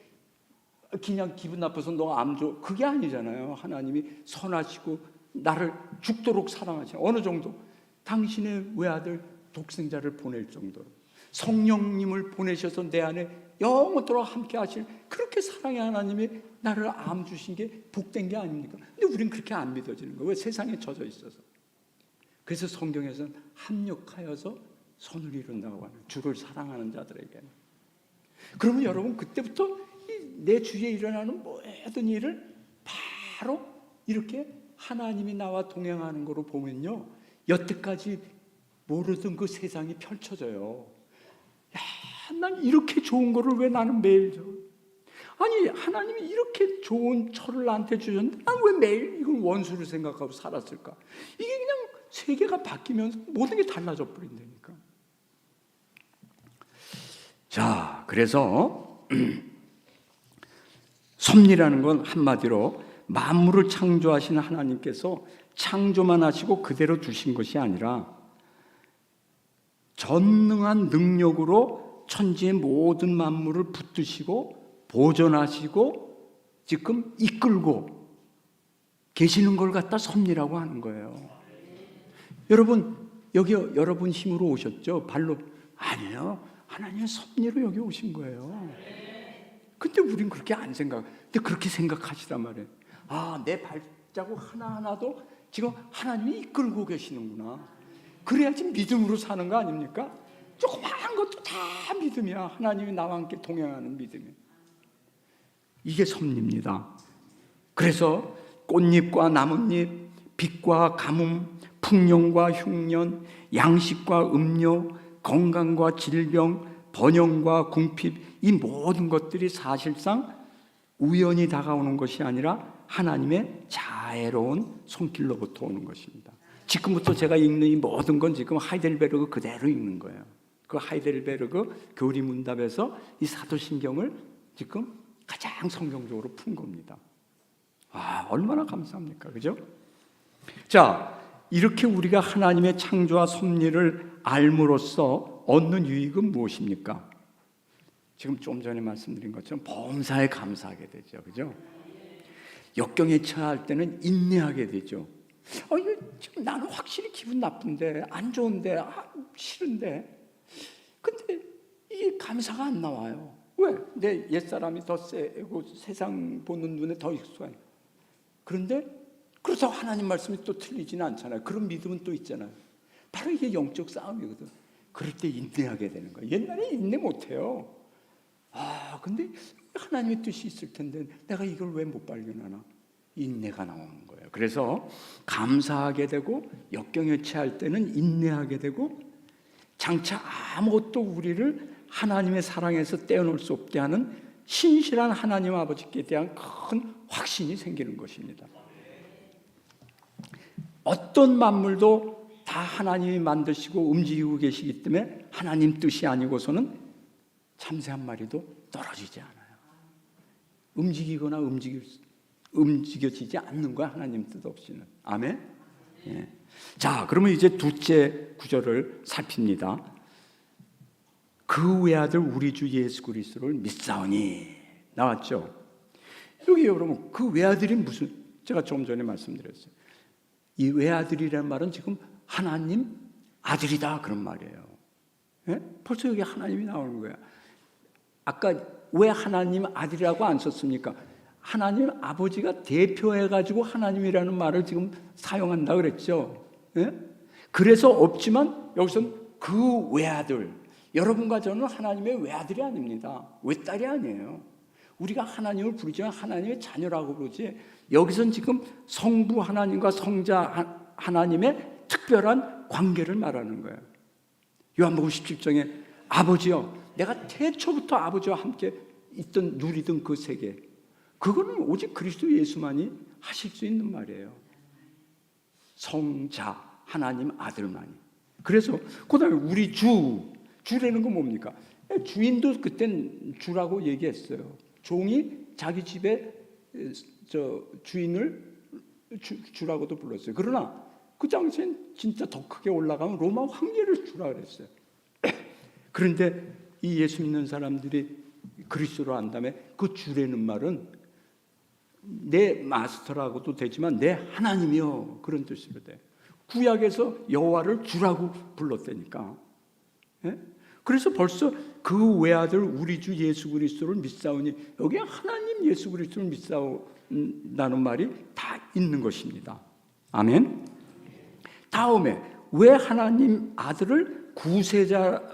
그냥 기분 나빠서 너 암 줘. 그게 아니잖아요. 하나님이 선하시고 나를 죽도록 사랑하시는 어느 정도? 당신의 외아들 독생자를 보낼 정도로 성령님을 보내셔서 내 안에 영원토록 함께 하실 그렇게 사랑의 하나님이 나를 암 주신 게 복된 게 아닙니까? 근데 우린 그렇게 안 믿어지는 거예요. 왜? 세상에 젖어 있어서. 그래서 성경에서는 합력하여서 선을 이룬다고 하는 주를 사랑하는 자들에게는. 그러면 여러분 그때부터 내 주위에 일어나는 모든 일을 바로 이렇게 하나님이 나와 동행하는 거로 보면요, 여태까지 모르던 그 세상이 펼쳐져요. 난 이렇게 좋은 거를 왜 나는 매일 줘? 아니 하나님이 이렇게 좋은 철을 나한테 주셨는데 난 왜 매일 이걸 원수로 생각하고 살았을까? 이게 그냥 세계가 바뀌면서 모든 게 달라져 버린다니까. 자, 그래서 섭리라는 건 한마디로 만물을 창조하신 하나님께서 창조만 하시고 그대로 두신 것이 아니라 전능한 능력으로 천지의 모든 만물을 붙드시고 보존하시고 지금 이끌고 계시는 걸 갖다 섭리라고 하는 거예요. 여러분, 여기 여러분 힘으로 오셨죠? 발로? 아니에요. 하나님의 섭리로 여기 오신 거예요. 근데 우린 그렇게 안 생각. 근데 그렇게 생각하시단 말이에요. 아, 내 발자국 하나하나도 지금 하나님이 이끌고 계시는구나. 그래야지 믿음으로 사는 거 아닙니까? 조그마한 것도 다 믿음이야. 하나님이 나와 함께 동행하는 믿음이에요. 이게 섭리입니다. 그래서 꽃잎과 나뭇잎, 빛과 가뭄, 풍년과 흉년, 양식과 음료, 건강과 질병, 번영과 궁핍, 이 모든 것들이 사실상 우연히 다가오는 것이 아니라 하나님의 자애로운 손길로부터 오는 것입니다. 지금부터 제가 읽는 이 모든 건 지금 하이델베르그 그대로 읽는 거예요. 그 하이델베르그 교리문답에서 이 사도신경을 지금 가장 성경적으로 푼 겁니다. 아, 얼마나 감사합니까? 그죠? 자, 이렇게 우리가 하나님의 창조와 섭리를 알므로써 얻는 유익은 무엇입니까? 지금 좀 전에 말씀드린 것처럼 범사에 감사하게 되죠. 그죠? 역경에 처할 때는 인내하게 되죠. 이거 지금 나는 확실히 기분 나쁜데, 안 좋은데, 싫은데. 근데 이게 감사가 안 나와요. 왜? 내 옛사람이 더 세고 세상 보는 눈에 더 익숙해요. 그런데 그렇다고 하나님 말씀이 또 틀리지는 않잖아요. 그런 믿음은 또 있잖아요. 바로 이게 영적 싸움이거든. 그럴 때 인내하게 되는 거예요. 옛날에 인내 못해요. 근데 하나님의 뜻이 있을 텐데 내가 이걸 왜 못 발견하나? 인내가 나오는 거예요. 그래서 감사하게 되고 역경에 처할 때는 인내하게 되고 장차 아무것도 우리를 하나님의 사랑에서 떼어놓을 수 없게 하는 신실한 하나님 아버지께 대한 큰 확신이 생기는 것입니다. 어떤 만물도 다 하나님이 만드시고 움직이고 계시기 때문에 하나님 뜻이 아니고서는 참새 한 마리도 떨어지지 않아요. 움직이거나 움직여지지 않는 거야, 하나님 뜻 없이는. 아멘? 예. 자, 그러면 이제 두째 구절을 살핍니다. 그 외아들 우리 주 예수 그리스도를 믿사오니 나왔죠. 여기 여러분 그 외아들이 무슨, 제가 좀 전에 말씀드렸어요. 이 외아들이라는 말은 지금 하나님 아들이다 그런 말이에요. 예? 벌써 여기 하나님이 나오는 거야. 아까 왜 하나님 아들이라고 안 썼습니까? 하나님 아버지가 대표해가지고 하나님이라는 말을 지금 사용한다 그랬죠. 예? 그래서 없지만 여기서는 그 외아들, 여러분과 저는 하나님의 외아들이 아닙니다. 외딸이 아니에요. 우리가 하나님을 부르지만 하나님의 자녀라고 부르지, 여기서는 지금 성부 하나님과 성자 하나님의 특별한 관계를 말하는 거예요. 요한복음 17장에 아버지요, 내가 태초부터 아버지와 함께 있던 누리던 그 세계, 그거는 오직 그리스도 예수만이 하실 수 있는 말이에요. 성자 하나님 아들만이. 그래서 그다음에 우리 주라는 건 뭡니까? 주인도 그땐 주라고 얘기했어요. 종이 자기 집에 주인을 주라고도 불렀어요. 그러나 그 당시엔 진짜 더 크게 올라가면 로마 황제를 주라 그랬어요. 그런데 이 예수 믿는 사람들이 그리스도로 한다음에 그 주라는 말은 내 마스터라고도 되지만 내 하나님이요, 그런 뜻으로 돼. 구약에서 여호와를 주라고 불렀다니까. 예? 그래서 벌써 그 외아들 우리 주 예수 그리스도를 믿사오니, 여기에 하나님 예수 그리스도를 믿사오라는 말이 다 있는 것입니다. 아멘. 다음에 왜 하나님 아들을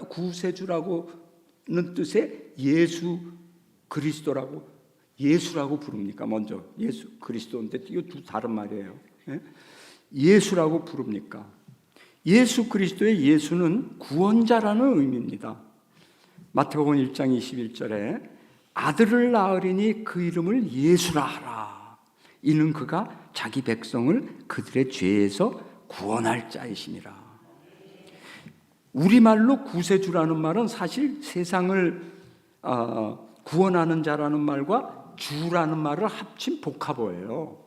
구세주라고는 뜻의 예수 그리스도라고, 예수라고 부릅니까? 먼저 예수 그리스도인데 이거 두 다른 말이에요. 예? 예수라고 부릅니까? 예수 그리스도의 예수는 구원자라는 의미입니다. 마태복음 1장 21절에 아들을 낳으리니 그 이름을 예수라 하라. 이는 그가 자기 백성을 그들의 죄에서 구원할 자이시니라. 우리말로 구세주라는 말은 사실 세상을 구원하는 자라는 말과 주라는 말을 합친 복합어예요.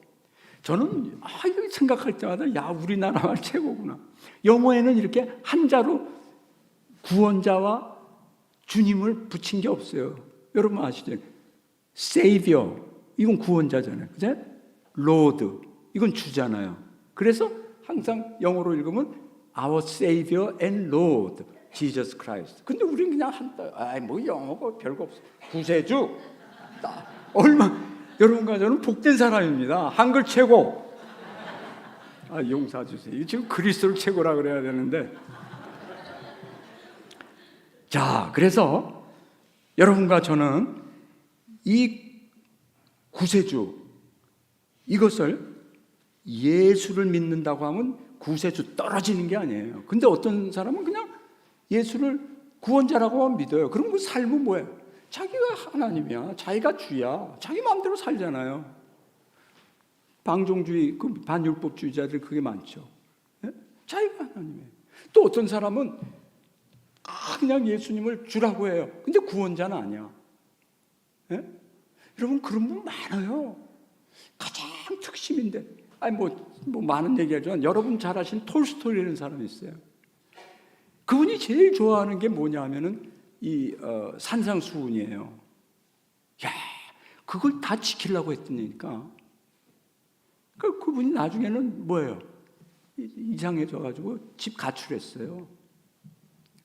저는 이거 생각할 때마다 야, 우리나라 말 최고구나. 영어에는 이렇게 한자로 구원자와 주님을 붙인 게 없어요. 여러분 아시죠? Savior, 이건 구원자잖아요. 그죠? Lord, 이건 주잖아요. 그래서 항상 영어로 읽으면 Our Savior and Lord, Jesus Christ. 근데 우리는 그냥 뭐 영어가 별거 없어. 구세주. 여러분과 저는 복된 사람입니다. 한글 최고. 용서해 주세요. 지금 그리스도를 최고라 그래야 되는데. 자, 그래서 여러분과 저는 이 구세주, 이것을 예수를 믿는다고 하면 구세주 떨어지는 게 아니에요. 근데 어떤 사람은 그냥 예수를 구원자라고 믿어요. 그럼 그 삶은 뭐예요? 자기가 하나님이야, 자기가 주야, 자기 마음대로 살잖아요. 방종주의, 그 반율법주의자들 그게 많죠. 예? 자기가 하나님이에요. 또 어떤 사람은 그냥 예수님을 주라고 해요. 근데 구원자는 아니야. 예? 여러분 그런 분 많아요. 가장 특심인데, 뭐 많은 얘기하지만 여러분 잘 아시는 톨스토이라는 사람이 있어요. 그분이 제일 좋아하는 게 뭐냐면은 이 산상수훈이에요. 야, 그걸 다 지키려고 했더니까 그분이 나중에는 뭐예요? 이상해져가지고 집 가출했어요.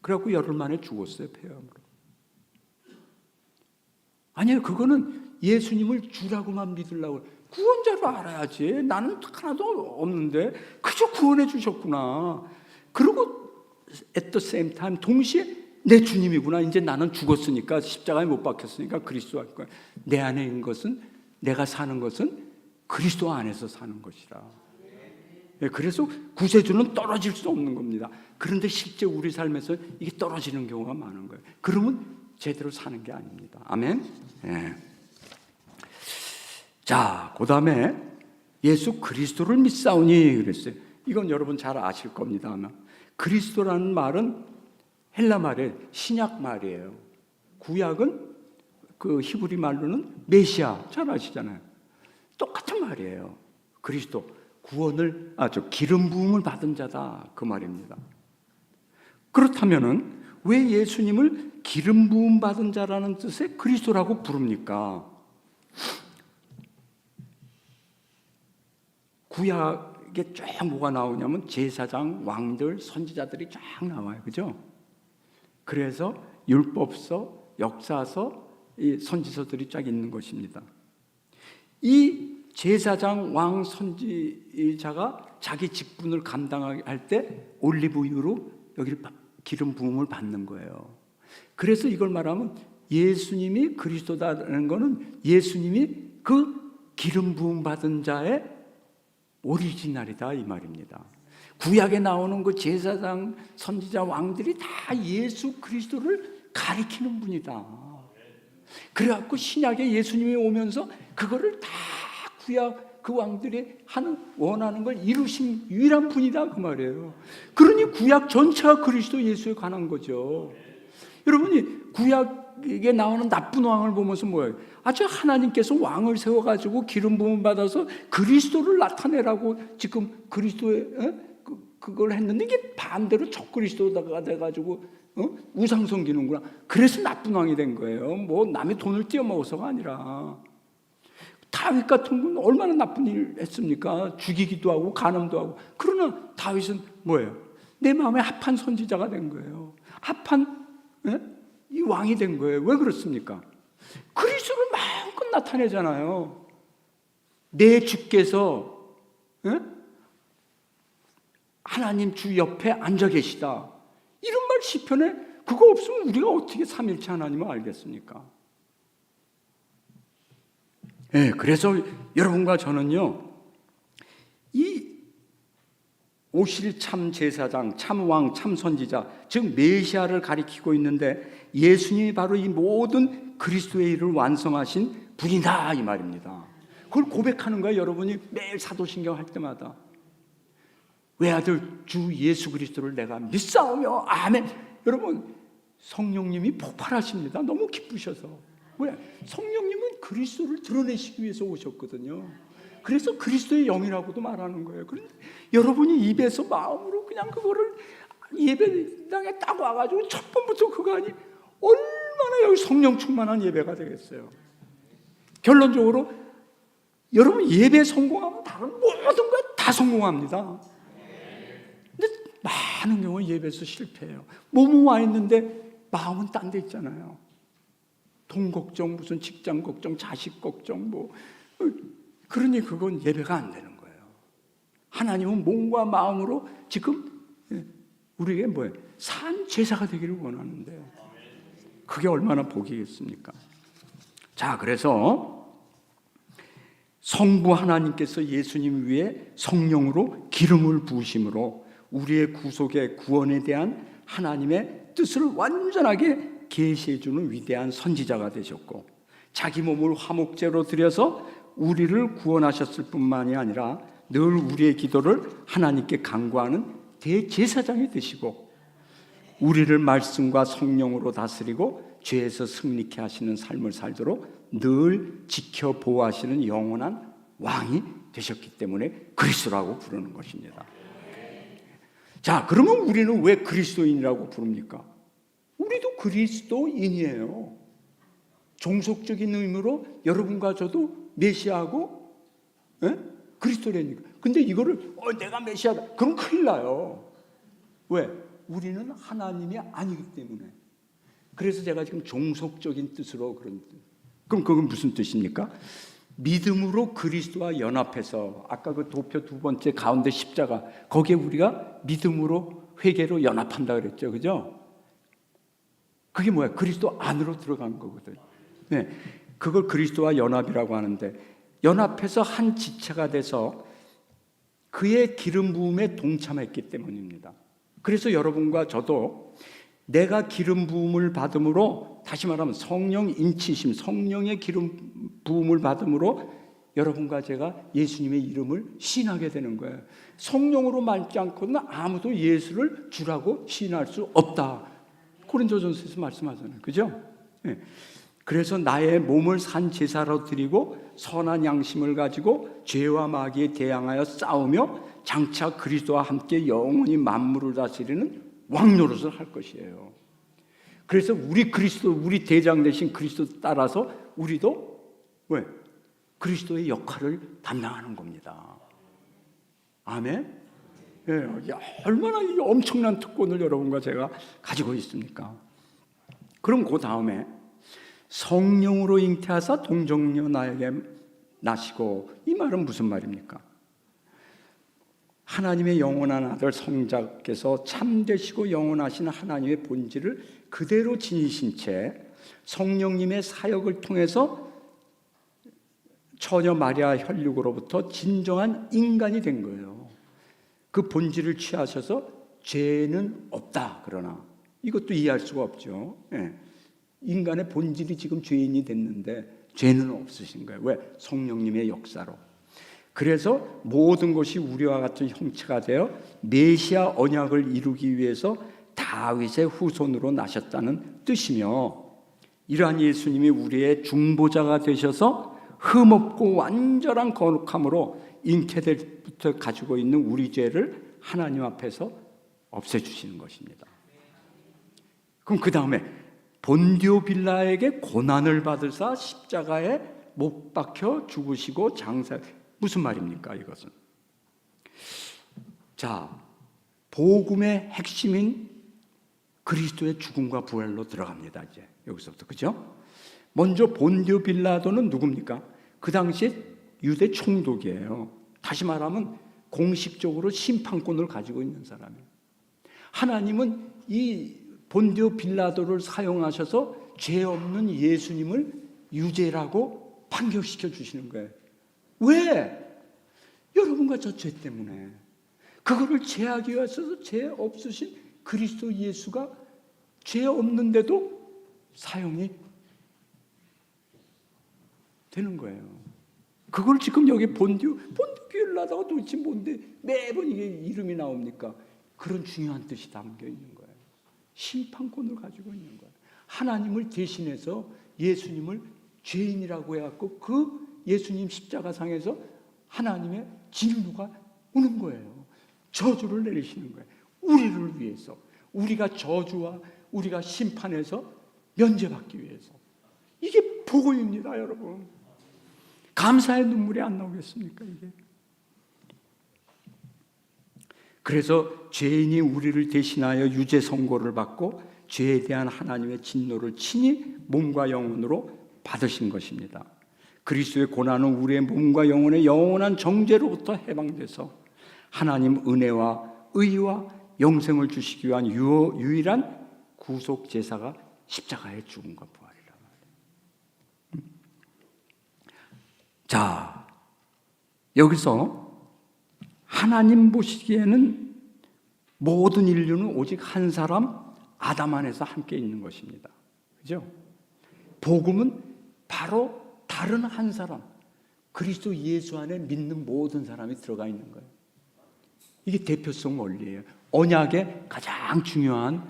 그래갖고 열흘 만에 죽었어요, 폐암으로. 아니요, 그거는 예수님을 주라고만 믿으려고. 구원자로 알아야지. 나는 하나도 없는데 그저 구원해 주셨구나. 그리고 at the same time 동시에 내 주님이구나. 이제 나는 죽었으니까, 십자가에 못 박혔으니까 그리스도 할 거야. 내 안에 있는 것은, 내가 사는 것은 그리스도 안에서 사는 것이라. 그래서 구세주는 떨어질 수 없는 겁니다. 그런데 실제 우리 삶에서 이게 떨어지는 경우가 많은 거예요. 그러면 제대로 사는 게 아닙니다. 아멘. 네. 자, 그 다음에 예수 그리스도를 믿사오니 그랬어요. 이건 여러분 잘 아실 겁니다. 아마 그리스도라는 말은 헬라 말이에요. 신약 말이에요. 구약은 그 히브리 말로는 메시아, 잘 아시잖아요. 똑같은 말이에요. 그리스도, 구원을, 기름 부음을 받은 자다, 그 말입니다. 그렇다면은 왜 예수님을 기름 부음 받은 자라는 뜻의 그리스도라고 부릅니까? 구약에 쫙 뭐가 나오냐면 제사장, 왕들, 선지자들이 쫙 나와요. 그죠? 그래서 율법서, 역사서, 이 선지서들이 쫙 있는 것입니다. 이 제사장, 왕, 선지자가 자기 직분을 감당할 때 올리브유로 여기를 기름 부음을 받는 거예요. 그래서 이걸 말하면 예수님이 그리스도다라는 것은 예수님이 그 기름 부음 받은 자의 오리지널이다, 이 말입니다. 구약에 나오는 그 제사장, 선지자, 왕들이 다 예수 그리스도를 가리키는 분이다. 그래갖고 신약에 예수님이 오면서 그거를 다 구약 그 왕들이 원하는 걸 이루신 유일한 분이다, 그 말이에요. 그러니 구약 전체가 그리스도 예수에 관한 거죠. 여러분이 구약에 나오는 나쁜 왕을 보면서 뭐예요? 아주 하나님께서 왕을 세워가지고 기름 부음 받아서 그리스도를 나타내라고 지금 그리스도의 그걸 했는데 이게 반대로 적그리스도가 돼가지고 우상 섬기는구나. 그래서 나쁜 왕이 된 거예요. 뭐 남의 돈을 떼어먹어서가 아니라. 다윗 같은 분 얼마나 나쁜 일 했습니까? 죽이기도 하고 간음도 하고. 그러나 다윗은 뭐예요? 내 마음에 합한 선지자가 된 거예요. 합한 이 왕이 된 거예요. 왜 그렇습니까? 그리스도를 마음껏 나타내잖아요. 내 주께서 하나님 주 옆에 앉아 계시다. 이런 말 시편에 그거 없으면 우리가 어떻게 삼일체 하나님을 알겠습니까? 네, 그래서 여러분과 저는요, 이 오실 참 제사장, 참 왕, 참 선지자, 즉 메시아를 가리키고 있는데 예수님이 바로 이 모든 그리스도의 일을 완성하신 분이다 이 말입니다. 그걸 고백하는 거예요. 여러분이 매일 사도신경 할 때마다 외아들 주 예수 그리스도를 내가 믿사오며 아멘. 여러분 성령님이 폭발하십니다. 너무 기쁘셔서. 왜? 성령님은 그리스도를 드러내시기 위해서 오셨거든요. 그래서 그리스도의 영이라고도 말하는 거예요. 그런데 여러분이 입에서 마음으로 그냥 그거를 예배당에 딱 와가지고 첫 번부터 그거 아니 얼마나 여기 성령 충만한 예배가 되겠어요. 결론적으로 여러분 예배 성공하면 다른 모든 것 다 성공합니다. 근데 많은 경우 예배에서 실패해요. 몸은 와 있는데 마음은 딴 데 있잖아요. 돈 걱정, 무슨 직장 걱정, 자식 걱정 뭐 그러니 그건 예배가 안 되는 거예요. 하나님은 몸과 마음으로 지금 우리에게 뭐예요? 산 제사가 되기를 원하는데 그게 얼마나 복이겠습니까? 자, 그래서 성부 하나님께서 예수님 위에 성령으로 기름을 부으심으로 우리의 구속의 구원에 대한 하나님의 뜻을 완전하게 계시해 주는 위대한 선지자가 되셨고 자기 몸을 화목제로 드려서 우리를 구원하셨을 뿐만이 아니라 늘 우리의 기도를 하나님께 간구하는 대제사장이 되시고 우리를 말씀과 성령으로 다스리고 죄에서 승리케 하시는 삶을 살도록 늘 지켜 보호하시는 영원한 왕이 되셨기 때문에 그리스도라고 부르는 것입니다. 자, 그러면 우리는 왜 그리스도인이라고 부릅니까? 우리도 그리스도인이에요. 종속적인 의미로 여러분과 저도 메시아하고 그리스도라니까. 근데 이거를 내가 메시아다 그럼 큰일 나요. 왜? 우리는 하나님이 아니기 때문에. 그래서 제가 지금 종속적인 뜻으로 그런 뜻. 그럼 그건 무슨 뜻입니까? 믿음으로 그리스도와 연합해서 아까 그 도표 두 번째 가운데 십자가 거기에 우리가 믿음으로 회개로 연합한다 그랬죠, 그죠? 그게 뭐야? 그리스도 안으로 들어간 거거든. 네, 그걸 그리스도와 연합이라고 하는데 연합해서 한 지체가 돼서 그의 기름 부음에 동참했기 때문입니다. 그래서 여러분과 저도 내가 기름 부음을 받음으로 다시 말하면 성령 인치심, 성령의 기름 부음을 받음으로 여러분과 제가 예수님의 이름을 시인하게 되는 거예요. 성령으로 말지 않고는 아무도 예수를 주라고 시인할 수 없다. 고린도전서에서 말씀하잖아요. 그죠? 네. 그래서 나의 몸을 산 제사로 드리고 선한 양심을 가지고 죄와 마귀에 대항하여 싸우며 장차 그리스도와 함께 영원히 만물을 다스리는 왕 노릇을 할 것이에요. 그래서 우리 그리스도, 우리 대장 되신 그리스도 따라서 우리도 왜? 그리스도의 역할을 담당하는 겁니다. 아멘? 예, 얼마나 이 엄청난 특권을 여러분과 제가 가지고 있습니까? 그럼 그 다음에 성령으로 잉태하사 동정녀 나에게 나시고 이 말은 무슨 말입니까? 하나님의 영원한 아들 성자께서 참되시고 영원하신 하나님의 본질을 그대로 지니신 채 성령님의 사역을 통해서 처녀 마리아 혈육으로부터 진정한 인간이 된 거예요. 그 본질을 취하셔서 죄는 없다. 그러나 이것도 이해할 수가 없죠. 예. 인간의 본질이 지금 죄인이 됐는데 죄는 없으신 거예요. 왜? 성령님의 역사로. 그래서 모든 것이 우리와 같은 형체가 되어 메시아 언약을 이루기 위해서 다윗의 후손으로 나셨다는 뜻이며 이러한 예수님이 우리의 중보자가 되셔서 흠없고 완전한 거룩함으로 잉태될 때부터 가지고 있는 우리 죄를 하나님 앞에서 없애주시는 것입니다. 그럼 그 다음에 본디오 빌라에게 고난을 받으사 십자가에 못 박혀 죽으시고 장사 무슨 말입니까 이것은? 자, 복음의 핵심인 그리스도의 죽음과 부활로 들어갑니다. 이제 여기서부터 그죠? 먼저 본디오 빌라도는 누굽니까? 그 당시에 유대 총독이에요. 다시 말하면 공식적으로 심판권을 가지고 있는 사람이에요. 하나님은 이 본디오 빌라도를 사용하셔서 죄 없는 예수님을 유죄라고 판결시켜 주시는 거예요. 왜? 여러분과 저 죄 때문에. 그거를 제하기 위해서 죄 없으신 그리스도 예수가 죄 없는데도 사용이 되는 거예요. 그걸 지금 여기 본듀 교회를 하다가 도대체 뭔데 매번 이게 이름이 나옵니까? 그런 중요한 뜻이 담겨 있는 거예요. 심판권을 가지고 있는 거예요. 하나님을 대신해서 예수님을 죄인이라고 해갖고 그 예수님 십자가상에서 하나님의 진노가 오는 거예요. 저주를 내리시는 거예요. 우리를 위해서, 우리가 저주와 우리가 심판에서 면제받기 위해서. 이게 복음입니다, 여러분. 감사의 눈물이 안 나오겠습니까, 이게? 그래서 죄인이 우리를 대신하여 유죄 선고를 받고 죄에 대한 하나님의 진노를 친히 몸과 영혼으로 받으신 것입니다. 그리스도의 고난은 우리의 몸과 영혼의 영원한 정죄로부터 해방돼서 하나님 은혜와 의와 영생을 주시기 위한 유일한 구속 제사가 십자가의 죽음과 부활이라 말이에요. 자, 여기서 하나님 보시기에는 모든 인류는 오직 한 사람 아담 안에서 함께 있는 것입니다. 그죠? 복음은 바로 다른 한 사람, 그리스도 예수 안에 믿는 모든 사람이 들어가 있는 거예요. 이게 대표성 원리예요. 언약의 가장 중요한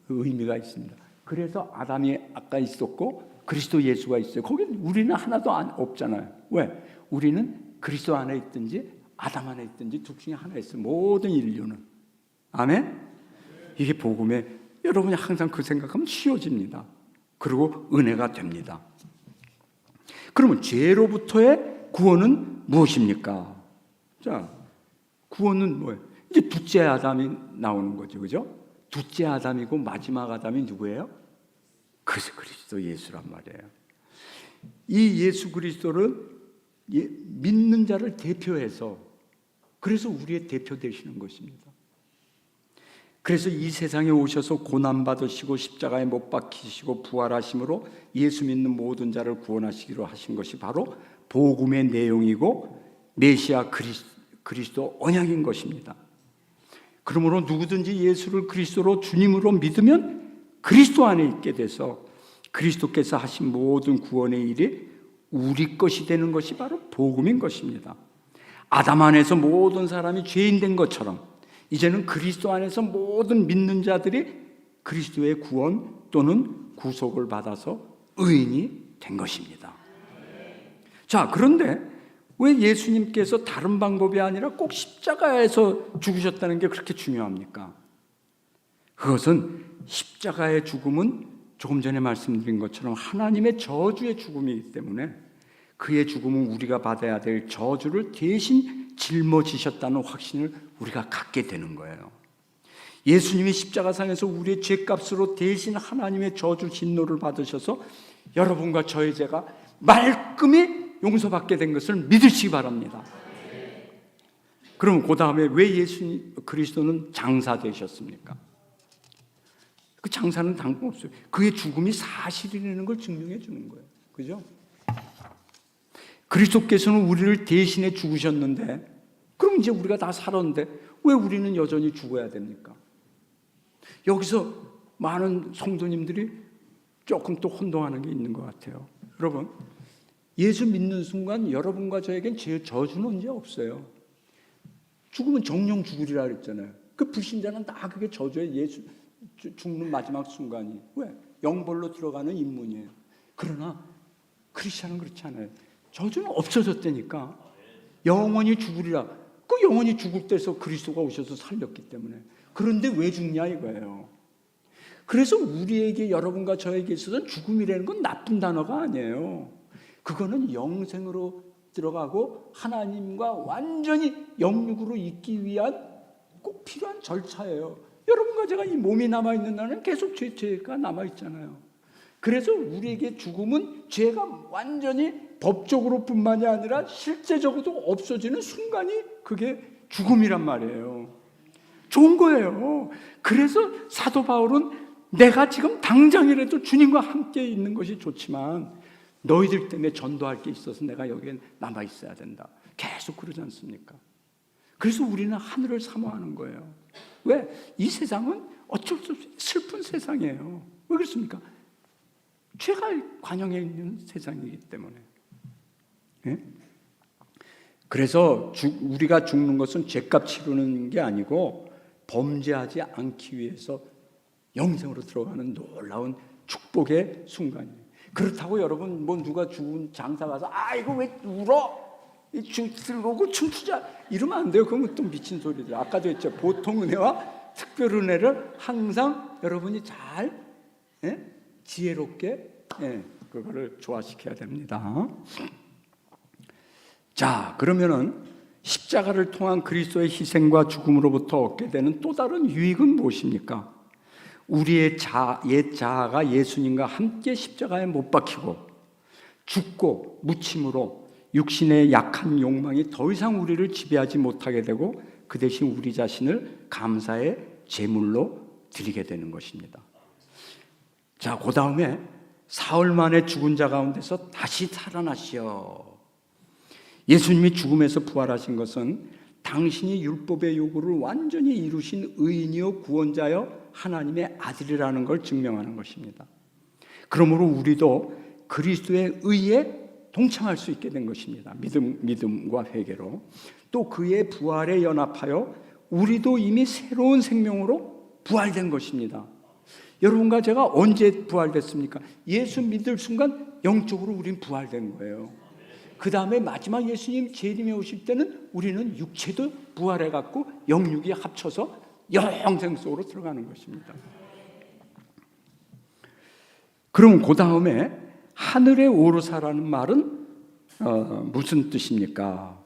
의미가 있습니다. 그래서 아담이 아까 있었고 그리스도 예수가 있어요. 거기 우리는 하나도 없잖아요. 왜? 우리는 그리스도 안에 있든지 아담 안에 있든지 둘 중에 하나 있어요. 모든 인류는. 아멘? 이게 복음에 여러분이 항상 그 생각하면 쉬워집니다. 그리고 은혜가 됩니다. 그러면 죄로부터의 구원은 무엇입니까? 자, 구원은 뭐예요? 이제 둘째 아담이 나오는 거죠. 그죠? 둘째 아담이고 마지막 아담이 누구예요? 그리스도 예수란 말이에요. 이 예수 그리스도를 믿는 자를 대표해서 그래서 우리의 대표 되시는 것입니다. 그래서 이 세상에 오셔서 고난받으시고 십자가에 못 박히시고 부활하심으로 예수 믿는 모든 자를 구원하시기로 하신 것이 바로 복음의 내용이고 메시아 그리스도 언약인 것입니다. 그러므로 누구든지 예수를 그리스도로 주님으로 믿으면 그리스도 안에 있게 돼서 그리스도께서 하신 모든 구원의 일이 우리 것이 되는 것이 바로 복음인 것입니다. 아담 안에서 모든 사람이 죄인 된 것처럼 이제는 그리스도 안에서 모든 믿는 자들이 그리스도의 구원 또는 구속을 받아서 의인이 된 것입니다. 자, 그런데 왜 예수님께서 다른 방법이 아니라 꼭 십자가에서 죽으셨다는 게 그렇게 중요합니까? 그것은 십자가의 죽음은 조금 전에 말씀드린 것처럼 하나님의 저주의 죽음이기 때문에 그의 죽음은 우리가 받아야 될 저주를 대신 짊어지셨다는 확신을 우리가 갖게 되는 거예요. 예수님이 십자가상에서 우리의 죄값으로 대신 하나님의 저주 진노를 받으셔서 여러분과 저의 죄가 말끔히 용서받게 된 것을 믿으시기 바랍니다. 그럼 그 다음에 왜 예수님 그리스도는 장사 되셨습니까? 그 장사는 당근없어요. 그의 죽음이 사실이라는 걸 증명해 주는 거예요. 그죠? 그리스도께서는 우리를 대신해 죽으셨는데 그럼 이제 우리가 다 살았는데 왜 우리는 여전히 죽어야 됩니까? 여기서 많은 성도님들이 조금 또 혼동하는 게 있는 것 같아요. 여러분, 예수 믿는 순간 여러분과 저에겐 저주는 이제 없어요. 죽으면 정령 죽으리라 그랬잖아요. 그 불신자는 다 그게 저주에 예수 죽는 마지막 순간이. 왜? 영벌로 들어가는 인문이에요. 그러나 크리스천은 그렇지 않아요. 저주는 없어졌다니까. 영원히 죽으리라. 그 영원히 죽을 때서 그리스도가 오셔서 살렸기 때문에. 그런데 왜 죽냐 이거예요. 그래서 우리에게 여러분과 저에게 있어서는 죽음이라는 건 나쁜 단어가 아니에요. 그거는 영생으로 들어가고 하나님과 완전히 영육으로 있기 위한 꼭 필요한 절차예요. 여러분과 제가 이 몸이 남아있는 날은 계속 죄가 남아있잖아요. 그래서 우리에게 죽음은 죄가 완전히 법적으로 뿐만이 아니라 실제적으로도 없어지는 순간이 그게 죽음이란 말이에요. 좋은 거예요. 그래서 사도 바울은 내가 지금 당장이라도 주님과 함께 있는 것이 좋지만 너희들 때문에 전도할 게 있어서 내가 여기에 남아 있어야 된다. 계속 그러지 않습니까? 그래서 우리는 하늘을 사모하는 거예요. 왜? 이 세상은 어쩔 수 없이 슬픈 세상이에요. 왜 그렇습니까? 죄가 관영해 있는 세상이기 때문에. 예? 그래서 우리가 죽는 것은 죄값 치르는 게 아니고 범죄하지 않기 위해서 영생으로 들어가는 놀라운 축복의 순간이에요. 그렇다고 여러분 뭐 누가 죽은 장사 가서 이거 왜 울어? 들고 춤추자 이러면 안 돼요. 그러면 또 미친 소리들. 아까도 했죠. 보통 은혜와 특별 은혜를 항상 여러분이 잘 지혜롭게 그거를 조화시켜야 됩니다. 자, 그러면은 십자가를 통한 그리스도의 희생과 죽음으로부터 얻게 되는 또 다른 유익은 무엇입니까? 우리의 옛 자아가 예수님과 함께 십자가에 못 박히고 죽고 묻힘으로 육신의 약한 욕망이 더 이상 우리를 지배하지 못하게 되고 그 대신 우리 자신을 감사의 제물로 드리게 되는 것입니다. 자, 그 다음에 사흘 만에 죽은 자 가운데서 다시 살아나시어. 예수님이 죽음에서 부활하신 것은 당신이 율법의 요구를 완전히 이루신 의인이요 구원자여 하나님의 아들이라는 걸 증명하는 것입니다. 그러므로 우리도 그리스도의 의에 동참할 수 있게 된 것입니다. 믿음과 회개로. 또 그의 부활에 연합하여 우리도 이미 새로운 생명으로 부활된 것입니다. 여러분과 제가 언제 부활됐습니까? 예수 믿을 순간 영적으로 우린 부활된 거예요. 그 다음에 마지막 예수님 재림에 오실 때는 우리는 육체도 부활해갖고 영육이 합쳐서 영생 속으로 들어가는 것입니다. 그럼 그 다음에 하늘에 오르사라는 말은 무슨 뜻입니까?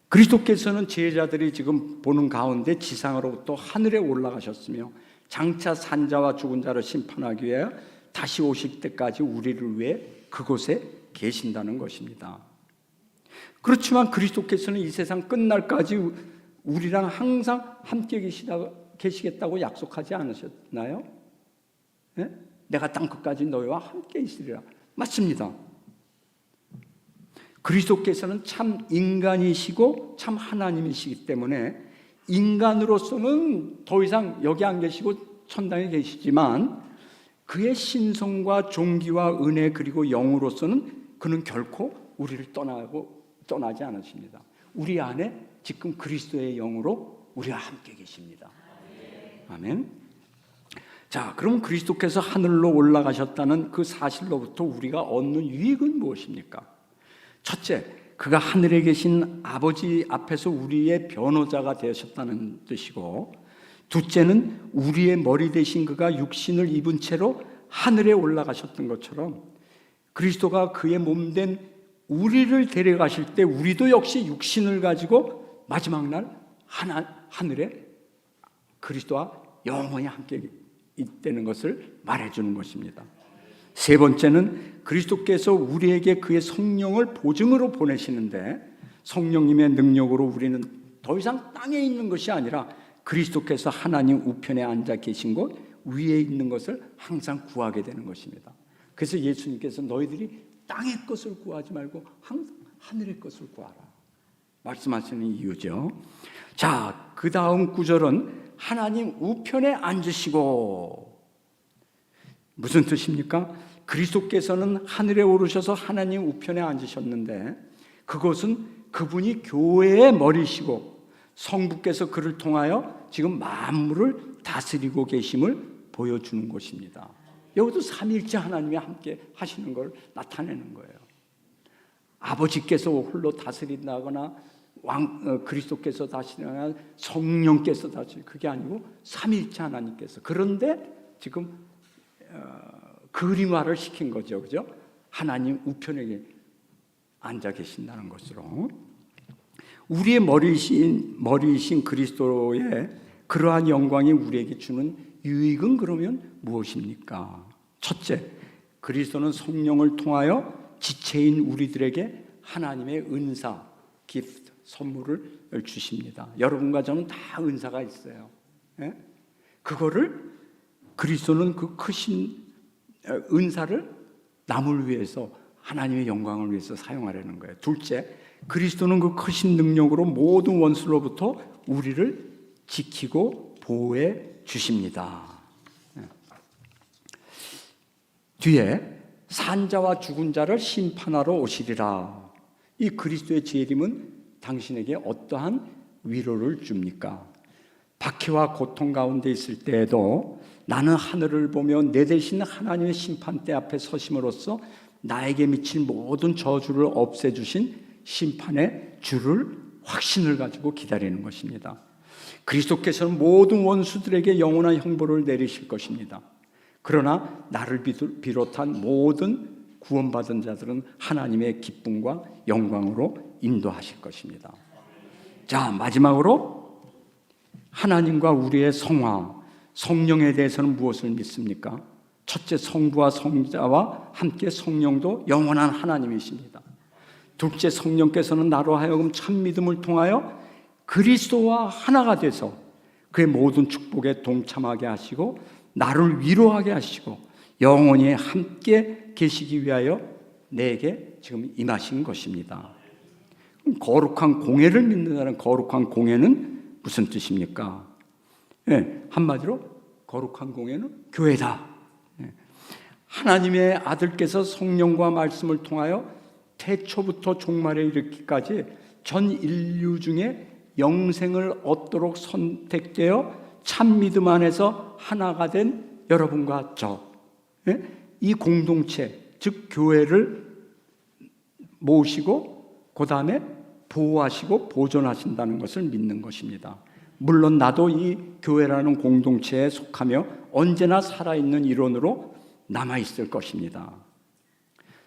그리스도께서는 제자들이 지금 보는 가운데 지상으로부터 하늘에 올라가셨으며 장차 산자와 죽은 자를 심판하기 위해 다시 오실 때까지 우리를 위해 그곳에 계신다는 것입니다. 그렇지만 그리스도께서는 이 세상 끝날까지 우리랑 항상 함께 계시겠다고 약속하지 않으셨나요? 네? 내가 땅끝까지 너희와 함께 있으리라. 맞습니다. 그리스도께서는 참 인간이시고 참 하나님이시기 때문에 인간으로서는 더 이상 여기 안 계시고 천당에 계시지만 그의 신성과 존귀와 은혜 그리고 영으로서는 그는 결코 우리를 떠나지 않으십니다. 우리 안에 지금 그리스도의 영으로 우리와 함께 계십니다. 아멘. 자, 그럼 그리스도께서 하늘로 올라가셨다는 그 사실로부터 우리가 얻는 유익은 무엇입니까? 첫째, 그가 하늘에 계신 아버지 앞에서 우리의 변호자가 되셨다는 뜻이고, 둘째는 우리의 머리 대신 그가 육신을 입은 채로 하늘에 올라가셨던 것처럼 그리스도가 그의 몸된 우리를 데려가실 때 우리도 역시 육신을 가지고 마지막 날 하늘에 그리스도와 영원히 함께 있다는 것을 말해주는 것입니다. 세 번째는 그리스도께서 우리에게 그의 성령을 보증으로 보내시는데 성령님의 능력으로 우리는 더 이상 땅에 있는 것이 아니라 그리스도께서 하나님 우편에 앉아 계신 곳 위에 있는 것을 항상 구하게 되는 것입니다. 그래서 예수님께서 너희들이 땅의 것을 구하지 말고 항상 하늘의 것을 구하라 말씀하시는 이유죠. 자, 그 다음 구절은 하나님 우편에 앉으시고, 무슨 뜻입니까? 그리스도께서는 하늘에 오르셔서 하나님 우편에 앉으셨는데 그것은 그분이 교회의 머리시고 성부께서 그를 통하여 지금 만물을 다스리고 계심을 보여주는 것입니다. 여기도 삼위일체 하나님이 함께 하시는 걸 나타내는 거예요. 아버지께서 홀로 다스린다거나 그리스도께서 다스리거나 성령께서 다스리고 그게 아니고 삼위일체 하나님께서. 그런데 지금 그림화를 시킨 거죠, 그죠? 하나님 우편에 앉아 계신다는 것으로 우리의 머리이신 그리스도의 그러한 영광이 우리에게 주는 유익은 그러면 무엇입니까? 첫째, 그리스도는 성령을 통하여 지체인 우리들에게 하나님의 은사, 기프트, 선물을 주십니다. 여러분과 저는 다 은사가 있어요. 예? 그거를 그리스도는 그 크신 은사를 남을 위해서 하나님의 영광을 위해서 사용하려는 거예요. 둘째, 그리스도는 그 크신 능력으로 모든 원수로부터 우리를 지키고 보호해 주십니다. 뒤에 산자와 죽은 자를 심판하러 오시리라. 이 그리스도의 재림은 당신에게 어떠한 위로를 줍니까? 박해와 고통 가운데 있을 때에도 나는 하늘을 보며 내 대신 하나님의 심판대 앞에 서심으로써 나에게 미칠 모든 저주를 없애주신 심판의 주를 확신을 가지고 기다리는 것입니다. 그리스도께서는 모든 원수들에게 영원한 형벌을 내리실 것입니다. 그러나 나를 비롯한 모든 구원받은 자들은 하나님의 기쁨과 영광으로 인도하실 것입니다. 자, 마지막으로 하나님과 우리의 성화, 성령에 대해서는 무엇을 믿습니까? 첫째, 성부와 성자와 함께 성령도 영원한 하나님이십니다. 둘째, 성령께서는 나로 하여금 참 믿음을 통하여 그리스도와 하나가 돼서 그의 모든 축복에 동참하게 하시고 나를 위로하게 하시고 영원히 함께 계시기 위하여 내게 지금 임하신 것입니다. 거룩한 공예를 믿는다는 거룩한 공예는 무슨 뜻입니까? 한마디로 거룩한 공예는 교회다. 하나님의 아들께서 성령과 말씀을 통하여 태초부터 종말에 이르기까지 전 인류 중에 영생을 얻도록 선택되어 참 믿음 안에서 하나가 된 여러분과 이 공동체, 즉 교회를 모시고 그 다음에 보호하시고 보존하신다는 것을 믿는 것입니다. 물론 나도 이 교회라는 공동체에 속하며 언제나 살아있는 일원으로 남아있을 것입니다.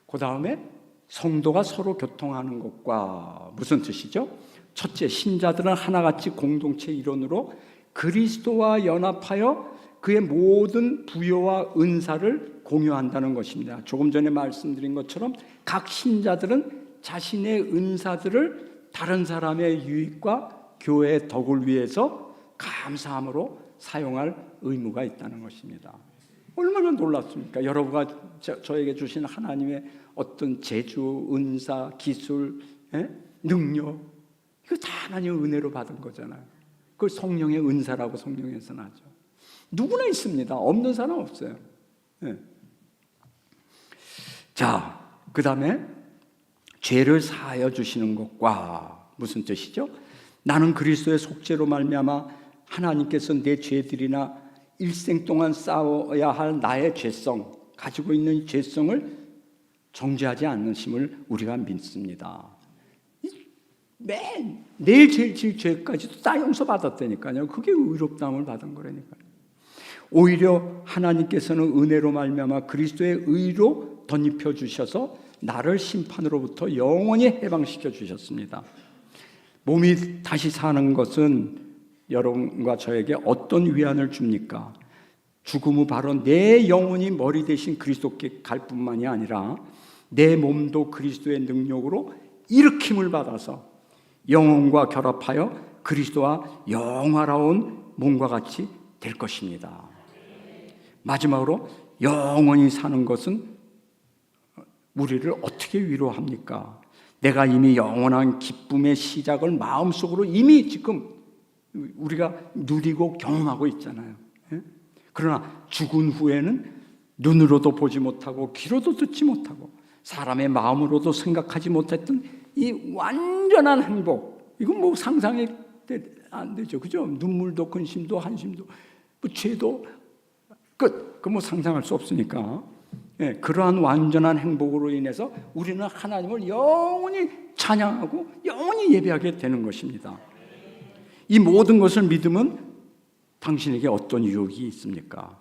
그 다음에 성도가 서로 교통하는 것과 무슨 뜻이죠? 첫째, 신자들은 하나같이 공동체 일원으로 그리스도와 연합하여 그의 모든 부요와 은사를 공유한다는 것입니다. 조금 전에 말씀드린 것처럼 각 신자들은 자신의 은사들을 다른 사람의 유익과 교회의 덕을 위해서 감사함으로 사용할 의무가 있다는 것입니다. 얼마나 놀랍습니까? 여러분가 저에게 주신 하나님의 어떤 재주, 은사, 기술, 능력, 이거 다 하나님의 은혜로 받은 거잖아요. 그걸 성령의 은사라고 성경에서는 하죠. 누구나 있습니다. 없는 사람 없어요. 자, 그 다음에 죄를 사하여 주시는 것과 무슨 뜻이죠? 나는 그리스도의 속죄로 말미암아 하나님께서 내 죄들이나 일생 동안 싸워야 할 나의 죄성, 가지고 있는 죄성을 정죄하지 않으심을 우리가 믿습니다. 내일 제일 질 죄까지도 다 용서받았다니까요. 그게 의롭다함을 받은 거라니까요. 오히려 하나님께서는 은혜로 말미암아 그리스도의 의로 덧입혀 주셔서 나를 심판으로부터 영원히 해방시켜 주셨습니다. 몸이 다시 사는 것은 여러분과 저에게 어떤 위안을 줍니까? 죽음 후 바로 내 영혼이 머리 대신 그리스도께 갈 뿐만이 아니라 내 몸도 그리스도의 능력으로 일으킴을 받아서 영혼과 결합하여 그리스도와 영화로운 몸과 같이 될 것입니다. 마지막으로 영원히 사는 것은 우리를 어떻게 위로합니까? 내가 이미 영원한 기쁨의 시작을 마음속으로 이미 지금 우리가 누리고 경험하고 있잖아요. 그러나 죽은 후에는 눈으로도 보지 못하고 귀로도 듣지 못하고 사람의 마음으로도 생각하지 못했던 이 완전한 행복, 이건 뭐 상상이 안 되죠, 그죠? 눈물도 근심도 한심도 뭐 죄도 끝, 그 뭐 상상할 수 없으니까. 그러한 완전한 행복으로 인해서 우리는 하나님을 영원히 찬양하고 영원히 예배하게 되는 것입니다. 이 모든 것을 믿으면 당신에게 어떤 유혹이 있습니까?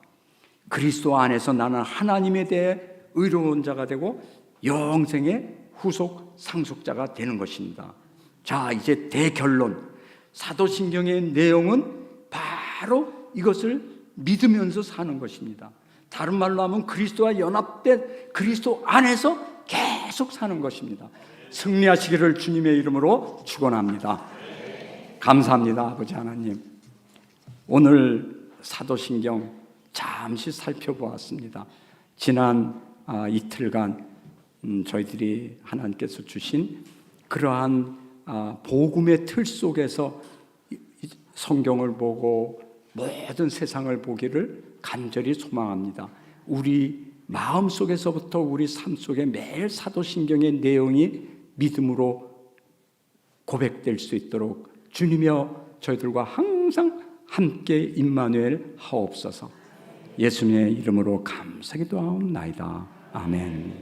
그리스도 안에서 나는 하나님에 대해 의로운 자가 되고 영생의 후속 상속자가 되는 것입니다. 자, 이제 대결론. 사도신경의 내용은 바로 이것을 믿으면서 사는 것입니다. 다른 말로 하면 그리스도와 연합된 그리스도 안에서 계속 사는 것입니다. 승리하시기를 주님의 이름으로 축원합니다. 감사합니다, 아버지 하나님. 오늘 사도신경 잠시 살펴보았습니다. 지난 이틀간 저희들이 하나님께서 주신 그러한 복음의 틀 속에서 성경을 보고 모든 세상을 보기를 간절히 소망합니다. 우리 마음속에서부터 우리 삶 속에 매일 사도신경의 내용이 믿음으로 고백될 수 있도록 주님이여 저희들과 항상 함께 임마누엘 하옵소서. 예수님의 이름으로 감사기도하옵나이다. 아멘.